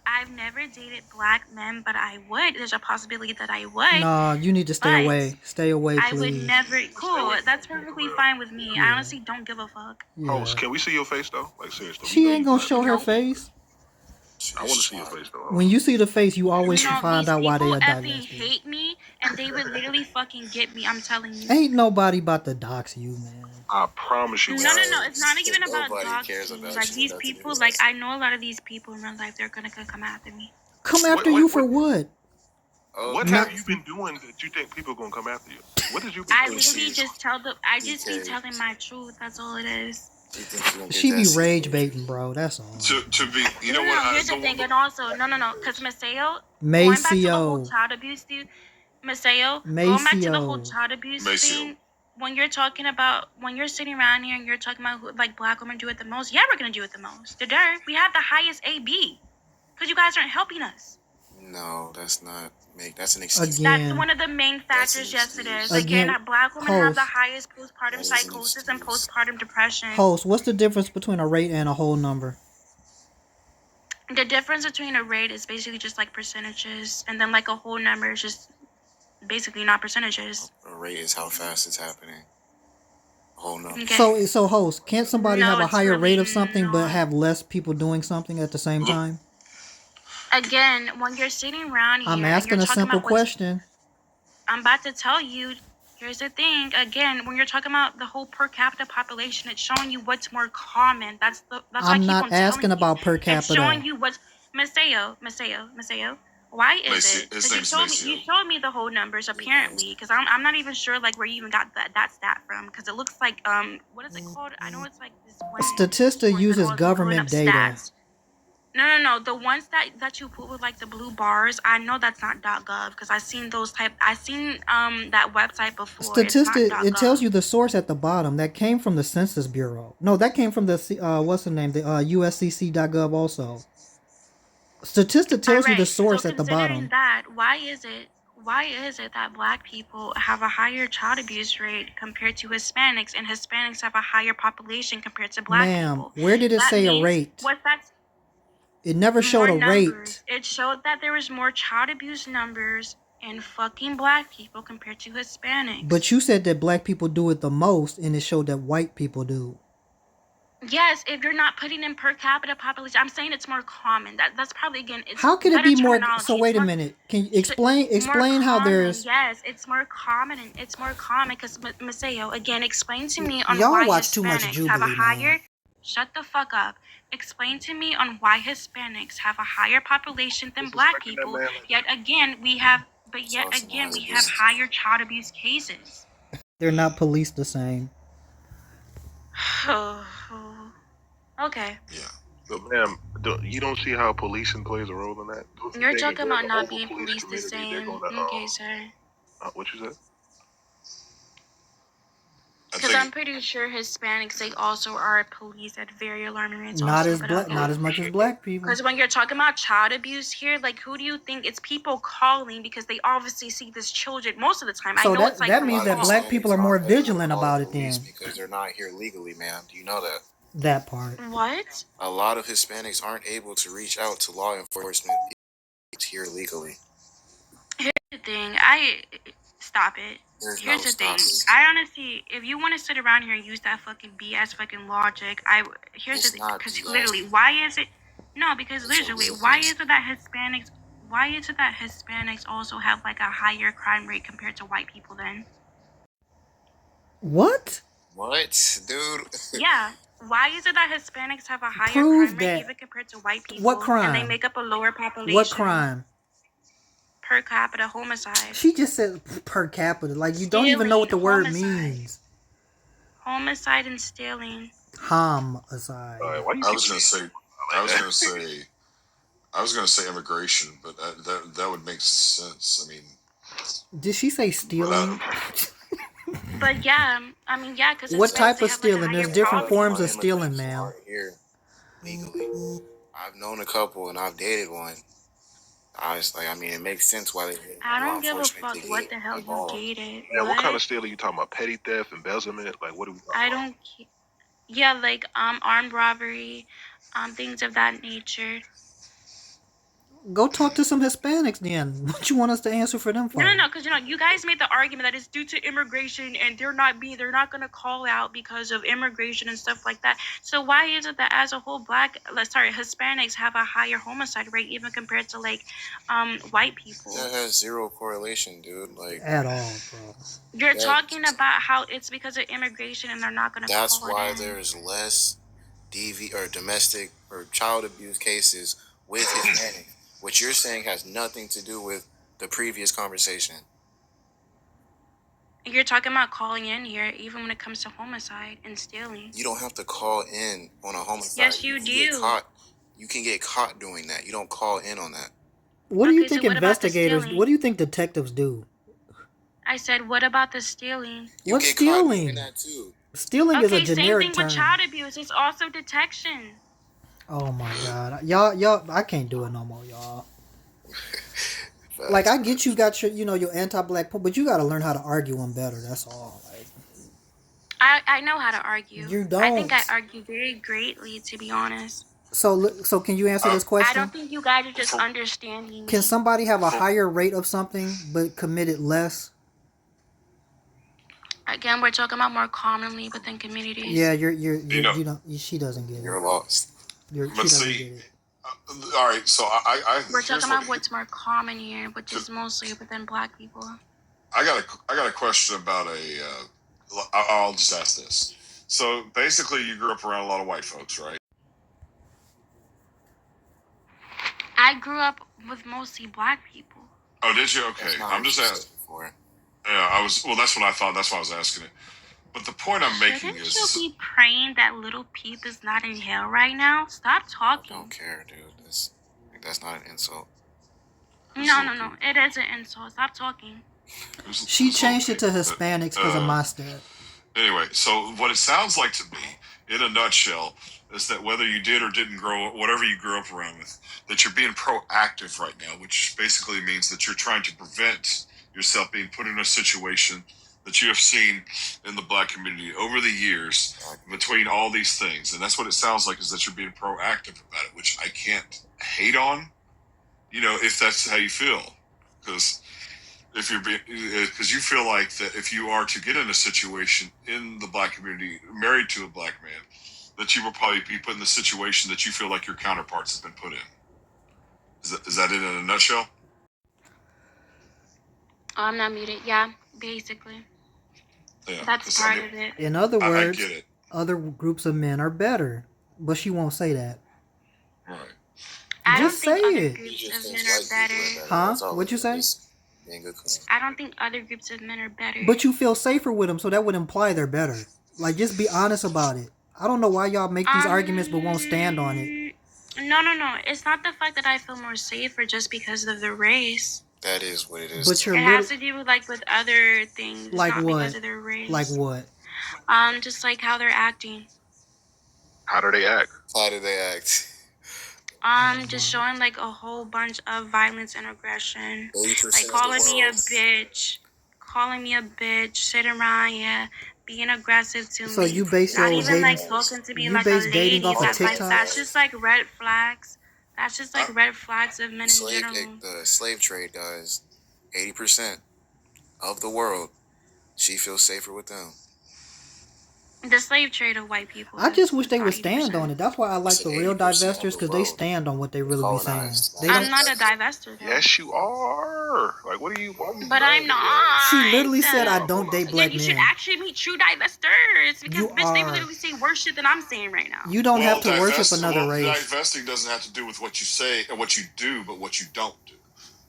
I've never dated black men, but I would. There's a possibility that I would. No, you need to stay away. Stay away, please. I would never. Cool. That's perfectly fine with me. I honestly don't give a fuck. Yeah. Host, can we see your face though? Like seriously. She ain't gonna show her face. I want to see your face though. When you see the face, you always find out why they are divested. divested. Hate me, and they would literally fucking get me. I'm telling you. Ain't nobody about to dox you, man. I promise you. No. It's not even about Nobody cares doxing. about Like you. these That's people, the like business. I know a lot of these people in real life. They're gonna come after me. Come after you for what? Oh, What have you been doing that you think people gonna come after you? What did you? I literally just be telling my truth. That's all it is. She thinks she gonna get She that be seat. rage baiting, bro. That's all. To be, you know No, what? here's the thing, and also, no, because Maceo, going back to the whole Maceo. child abuse thing, Maceo, going back to the whole Maceo. child abuse Maceo. thing, when you're talking about, when you're sitting around here and you're talking about who, like, black women do it the most, yeah, we're gonna do it the most. We have the highest AB, because you guys aren't helping us. No, that's not. That's an excuse. That's Again. one of the main That's an factors. Yes, it excuse. is. Again, Again. black women have the Host. highest postpartum That is an psychosis and excuse. postpartum depression. Host. What's the difference between a rate and a whole number? The difference between a rate is basically just like percentages, and then like a whole number is just basically not percentages. A rate is how fast it's happening. A whole number. Okay. So host, can't somebody No, have a it's higher rate really of something but not. have less people doing something at the same Look. time? Again, when you're sitting around here I'm and asking you're a talking simple about what's, question. I'm about to tell you. Here's the thing. Again, when you're talking about the whole per capita population, it's showing you what's more common. That's why I I'm keep not on telling asking you. about per It's showing capita. you what's Maceo. Why is Maceo. it? His Because name's you Maceo. showed me the whole numbers apparently. Because I'm not even sure like where you even got that stat from. Because it looks like what is it called? I know it's like this one Statista source that uses calls pulling government up data. stats. No. The ones that you put with like the blue bars, I know that's not .gov because I've seen that website before. It's not Statista, it tells .gov. you the source at the bottom. That came from the Census Bureau. No, that came from the what's the name? The USCC.gov also. Statista tells you the Alright, so source at the considering bottom. that, why is it that black people have a higher child abuse rate compared to Hispanics, and Hispanics have a higher population compared to black Ma'am, people? where did it That say a means rate? what's that? It never showed More a numbers. rate. It showed that there was more child abuse numbers in fucking black people compared to Hispanics. But you said that black people do it the most, and it showed that white people do. Yes, if you're not putting in per capita population, I'm saying it's more common. That's probably again, it's How could it better be more? terminology. So wait a minute. Can you explain how Common. there's? Yes, it's more common, and it's more common because Maceo, again, explain to me on Y'all why watch too much Hispanics have a Jubilee, higher. man. Shut the fuck up. Explain to me on why Hispanics have a higher population than black people. Yet again, we have higher child abuse cases. They're not policed the same. Okay. Yeah. But ma'am, you don't see how policing plays a role in that? Don't you You're think if talking there's about an not being over-policed policed the community, they're same. gonna Okay, sir. what you said? Because I'm pretty sure Hispanics, they also are policed at very alarming rates. Not also, as but black, okay. not as much as black people. Because when you're talking about child abuse here, like who do you think it's people calling because they obviously see this children most of the time? So I know it's like that means that black people are more vigilant about it then. Because they're not here legally, ma'am. Do you know that? That part. What? A lot of Hispanics aren't able to reach out to law enforcement here legally. Here's the thing. Stop it. Here's the thing. I honestly, if you want to sit around here and use that fucking BS fucking logic, here's the thing. Because literally, why is it? No, because literally, why is it that Hispanics also have like a higher crime rate compared to white people then? What? What, dude? Yeah. Why is it that Hispanics have a higher Prove crime rate that. even compared to white people? What And they crime? make up a lower population. What crime? Per capita homicide. She just said per capita. Like you don't even know what the word means. Homicide and stealing. Homicide. Why you I was gonna say immigration, but that would make sense. I mean, did she say stealing? But yeah, I mean, yeah, because what type of stealing? There's different forms of stealing, ma'am. Here, legally, I've known a couple and I've dated one. It makes sense why they. I don't give a fuck what the hell you dated. Yeah, what kind of stealing are you talking about? Petty theft, embezzlement? Like, what do we? I don't. Yeah, like armed robbery, things of that nature. Go talk to some Hispanics then. What you want us to answer for them for? No, because you guys made the argument that it's due to immigration and they're not gonna call out because of immigration and stuff like that. So why is it that as a whole Hispanics have a higher homicide rate even compared to like white people? That has zero correlation, dude. Like at all, bro. You're talking about how it's because of immigration and they're not gonna call it. That's why there's less DV or domestic or child abuse cases with Hispanic. What you're saying has nothing to do with the previous conversation. You're talking about calling in here, even when it comes to homicide and stealing. You don't have to call in on a homicide. Yes, you do. You can get caught doing that. You don't call in on that. What do you Okay, so think what about the investigators? stealing? What do you think detectives do? I said, what about the stealing? You What's get caught doing stealing? that too. Stealing is a Okay, same generic thing term. with child abuse. It's also detection. Oh my god, y'all, I can't do it no more, y'all. Like, I get you got your, your anti-black, but you got to learn how to argue them better. That's all. Like, I know how to argue. You don't. I think I argue very greatly, to be honest. So can you answer this question? I don't think you guys are just understanding me. Can somebody have a higher rate of something but committed less? Again, we're talking about more commonly within communities. Yeah, she doesn't get it. You're lost. She doesn't get it. All right, so we're talking about what's more common here, which is mostly within black people. I got a question about I'll just ask this. So basically, you grew up around a lot of white folks, right? I grew up with mostly black people. Oh, did you? Okay, I'm just asking. Yeah, I was. Well, that's what I thought. That's why I was asking it. But the point I'm making is, shouldn't you be praying that little Peep is not in hell right now? Stop talking. I don't care, dude. That's not an insult. No. It is an insult. Stop talking. She changed it to Hispanics because of my stat. Anyway, so what it sounds like to me, in a nutshell, is that whether you did or didn't whatever you grew up around with, that you're being proactive right now, which basically means that you're trying to prevent yourself being put in a situation that you have seen in the black community over the years between all these things. And that's what it sounds like, is that you're being proactive about it, which I can't hate on, if that's how you feel. Because because you feel like that if you are to get in a situation in the black community, married to a black man, that you will probably be put in the situation that you feel like your counterparts have been put in. Is that it in a nutshell? Oh, I'm not muted. Yeah, basically. Yeah, that's part of it. In other words, I get it. Other groups of men are better, but she won't say that. Right. I Just say it. Groups of men are better. Huh? What'd you say? I don't think other groups of men are better. But you feel safer with them, so that would imply they're better. Like, just be honest about it. I don't know why y'all make these arguments but won't stand on it. No. It's not the fact that I feel more safer just because of the race. That is what it is. But it has to do with other things. Like not what? Because of their race. Like what? Just like how they're acting. How do they act? Just showing like a whole bunch of violence and aggression. Like calling me a bitch, sitting around, being aggressive to me. So you base your not even dating, like talking to me you like base a dating lady. off of TikTok? That's just like red flags. That's just like red flags of men in general. The slave trade, guys, 80% of the world, she feels safer with them. The slave trade of white people. I just wish they would stand on it. That's why I like the real divestors, because they stand on what they really be saying. I'm not a divester, though. Yes, you are. Like, what do you want? But I'm not. She literally said, I don't date black men. You should actually meet true divestors, because they would literally say worse shit than I'm saying right now. You don't have to worship another race. Divesting doesn't have to do with what you say or what you do, but what you don't do.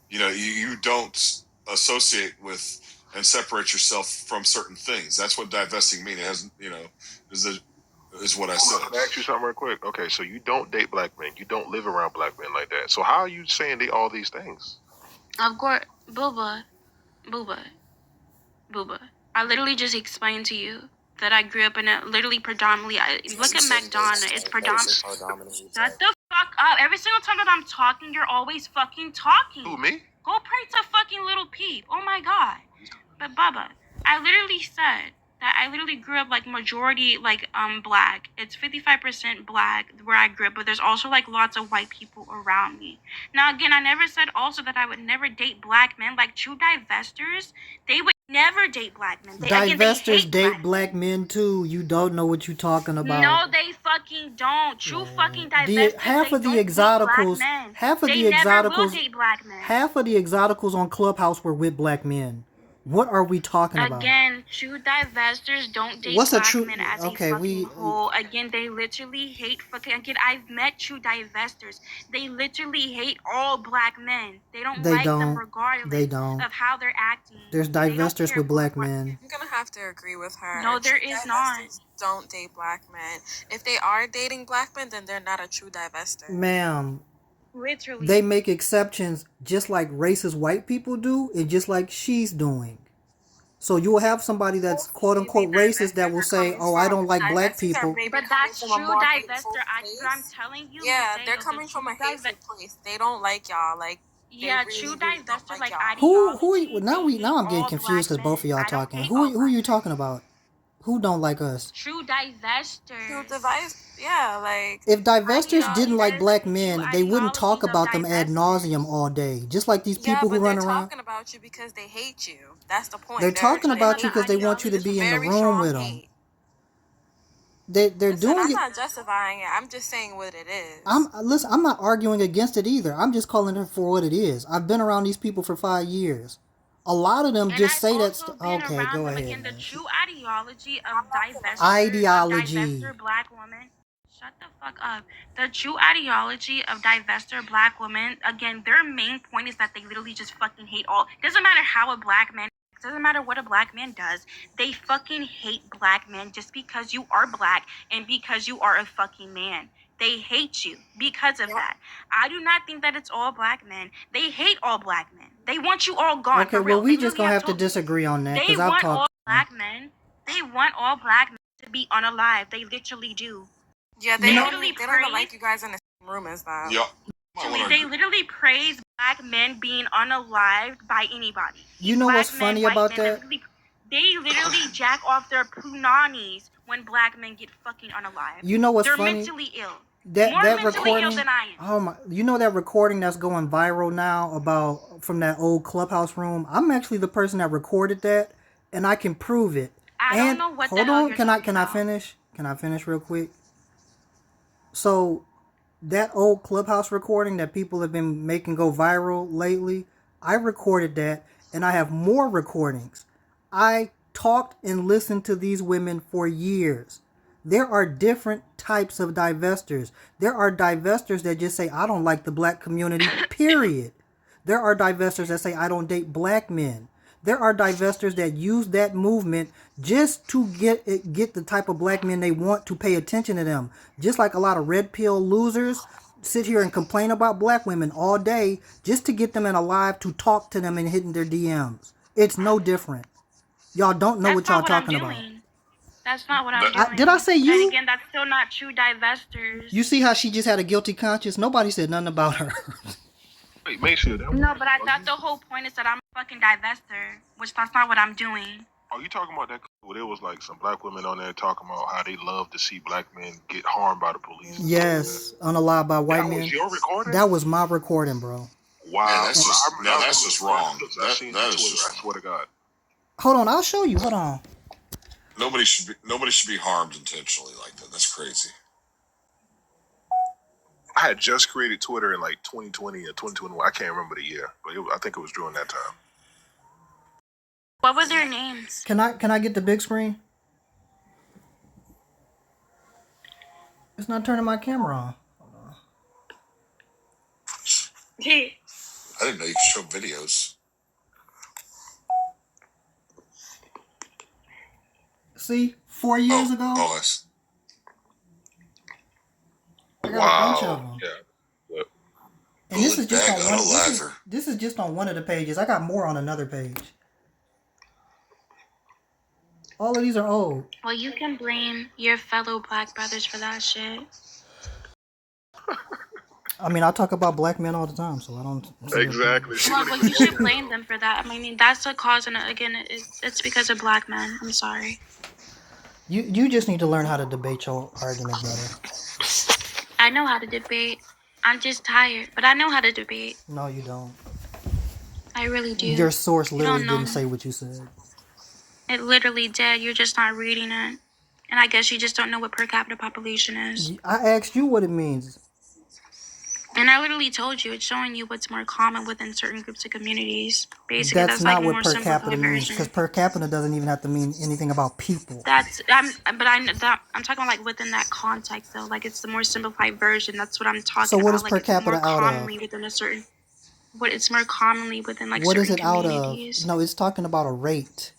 You don't associate with and separate yourself from certain things. That's what divesting means. It has, is what I said. Can I ask you something real quick? Okay, so you don't date black men. You don't live around black men like that. So how are you saying all these things? Of course, Booba. I literally just explained to you that I grew up in a predominantly. Look at McDonald's. It's predominantly. Shut the fuck up. Every single time that I'm talking, you're always fucking talking. Who, me? Go pray to fucking little Peep. Oh my god. But Bubba, I literally said that I literally grew up like majority black. It's 55% black where I grew up, but there's also like lots of white people around me. Now again, I never said also that I would never date black men. Like true divestors, they would never date black men. Divestors date black men too. You don't know what you're talking about. No, they fucking don't. True fucking divestors. Half of the exoticals will date black men. Half of the exoticals on Clubhouse were with black men. What are we talking about? Again, true divestors don't date What's a black true? men as Okay, a fucking whole. Again, they literally hate fucking. Again, I've met true divestors. They literally hate all black men. They don't They like them don't. regardless They don't. of how they're acting. There's They don't divestors care with who black men. I'm gonna have to agree with her. No, there True is not. divestors don't date black men. If they are dating black men, then they're not a true divestor. Ma'am, Literally. they make exceptions just like racist white people do, and just like she's doing. So you will have somebody that's quote unquote racist that will say, "Oh, I don't like black people." But that's true divestor. But I'm telling you, yeah, Mateo, they're the coming from a true hateful place. They don't like y'all. Like, yeah, they true really don't divestor like y'all. ideology. Now I'm getting all confused because black both of men. y'all I don't talking. hate Who all are you black talking about? Who don't like us? True divestors. True divide, yeah, like If divestors didn't like Ideology- black true men, they wouldn't talk ideologies of about them ad divestors. nauseum all day. Just like these yeah, people who but run they're around. talking about you because they hate you. That's the point. They're talking about you because they want you to It's be in the very room strong with them. hate. They're Listen, doing I'm it. not justifying it. I'm just saying what it is. I'm not arguing against it either. I'm just calling it for what it is. I've been around these people for 5 years. A lot of them And just I've say that also stuff. been Okay, around go them. ahead, Again, the man. true ideology of Ideology. divestor black woman. Shut the fuck up. The true ideology of divestor black women, again, their main point is that they literally just fucking hate all. Doesn't matter how a black man, doesn't matter what a black man does, they fucking hate black men just because you are black and because you are a fucking man. They hate you because of that. I do not think that it's all black men. They hate all black men. They want you all gone. Okay, for well, real. we They just literally gonna have to told me. disagree on that They because I've want all talked. black men. They want all black men to be unalive. They literally do. Yeah, You know- they don't even like you guys in the same room as them. Yep. They literally praise black men being unalived by anybody. You know black what's funny about that? They literally jack off their punanis when black men get fucking unalived. You know what's They're funny? mentally ill. That More mentally recording. ill than I am. Oh my! You know that recording that's going viral now about from that old clubhouse room? I'm actually the person that recorded that, and I can prove it. I And don't know what hold the hell on, you're can I talking about. finish? Can I finish real quick? So that old clubhouse recording that people have been making go viral lately, I recorded that, and I have more recordings. I talked and listened to these women for years. There are different types of divestors. There are divestors that just say, I don't like the black community, period. There are divestors that say, I don't date black men. There are divestors that use that movement just to get the type of black men they want to pay attention to them. Just like a lot of red pill losers sit here and complain about black women all day just to get them in a live to talk to them and hitting their DMs. It's no different. Y'all don't know what y'all talking about. That's not what I'm doing. Did I say you? And again, that's still not true divestors. You see how she just had a guilty conscience? Nobody said nothing about her. Wait, make sure that. No, but I thought the whole point is that I'm a fucking divestor, which that's not what I'm doing. Are you talking about that? Where there was like some black women on there talking about how they love to see black men get harmed by the police. Yes, unalive by white men. That was your recording? That was my recording, bro. Wow. Man, that's just wrong. That is just. I swear to God. Hold on, I'll show you. Hold on. Nobody should be harmed intentionally like that. That's crazy. I had just created Twitter in like 2020 or 2021. I can't remember the year, but I think it was during that time. What were their names? Can I get the big screen? It's not turning my camera on. I didn't know you could show videos. See, 4 years ago. Oh, I got a bunch of them. Yeah. And this is just on one. This is just on one of the pages. I got more on another page. All of these are old. Well, you can blame your fellow black brothers for that shit. I mean, I talk about black men all the time, so I don't. Exactly. Well, you should blame them for that. I mean, that's the cause, and again, it's because of black men. I'm sorry. You just need to learn how to debate your argument better. I know how to debate. I'm just tired, but I know how to debate. No, you don't. I really do. Your source literally didn't say what you said. It literally did. You're just not reading it. And I guess you just don't know what per capita population is. I asked you what it means. And I literally told you, it's showing you what's more common within certain groups of communities. Basically, That's that's not like what more per capita simplified means, version. because per capita doesn't even have to mean anything about people. I'm talking about like within that context though. Like it's the more simplified version. That's what I'm talking So what about. is Like per it's more capita out commonly of? within a certain. What it's more commonly within like What is certain it out of? communities. No, it's talking about a rate.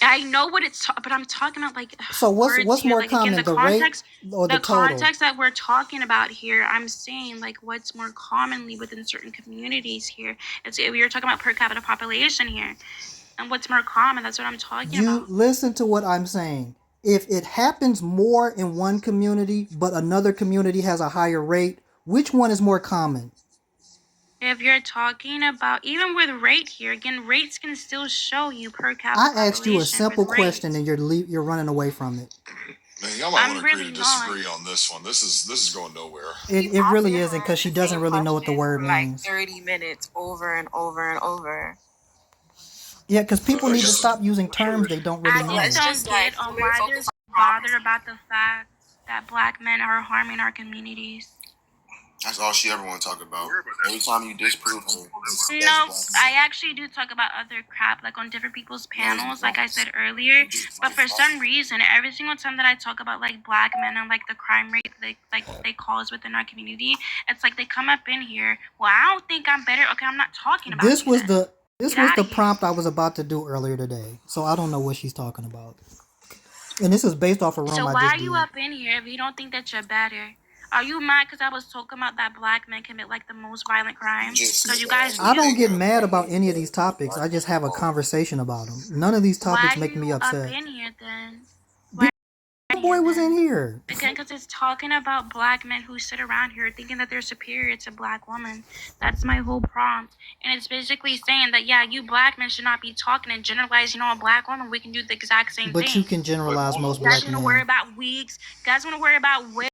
I know what but I'm talking about like So words what's here. more Like again, common, the rate or the the total? context that we're talking about here. I'm saying like what's more commonly within certain communities here. We're talking about per capita population here, and what's more common. That's what I'm talking You about. listen to what I'm saying. If it happens more in one community, but another community has a higher rate, which one is more common? If you're talking about even with rate here, again, rates can still show you per capita I population. asked you a simple with question rates. and you're running away from it. Man, y'all might I'm want to agree really to not. disagree on this one. This is going nowhere. It really isn't, because she doesn't really know what the word means. Like 30 minutes over and over and over. Yeah, because people I need to guess- stop using terms they don't really I know. just don't get on why they're bothered about the fact that black men are harming our communities. That's all she ever want to talk about. Every time you disprove her, No, I actually do talk about other crap, like on different people's panels, like I said earlier. But for some reason, every single time that I talk about like black men and like the crime rate, like they cause within our community, it's like they come up in here. Well, I don't think I'm better. Okay, I'm not talking about This you was then. the prompt I was about to do earlier today, so I don't know what she's talking about. And this is based off a room So I why just are you did. up in here if you don't think that you're better? Are you mad because I was talking about that black men commit like the most violent crimes? Because you guys I do. don't get mad about any of these topics. I just have a conversation about them. None of these topics Why make me you upset. up in here then? The boy was in here. Again, because it's talking about black men who sit around here thinking that they're superior to black women. That's my whole prompt. And it's basically saying that, yeah, you black men should not be talking and generalizing on black women. We can do the exact same thing. But you can generalize most You guys black want to worry men. about wigs. You guys want to worry about wigs.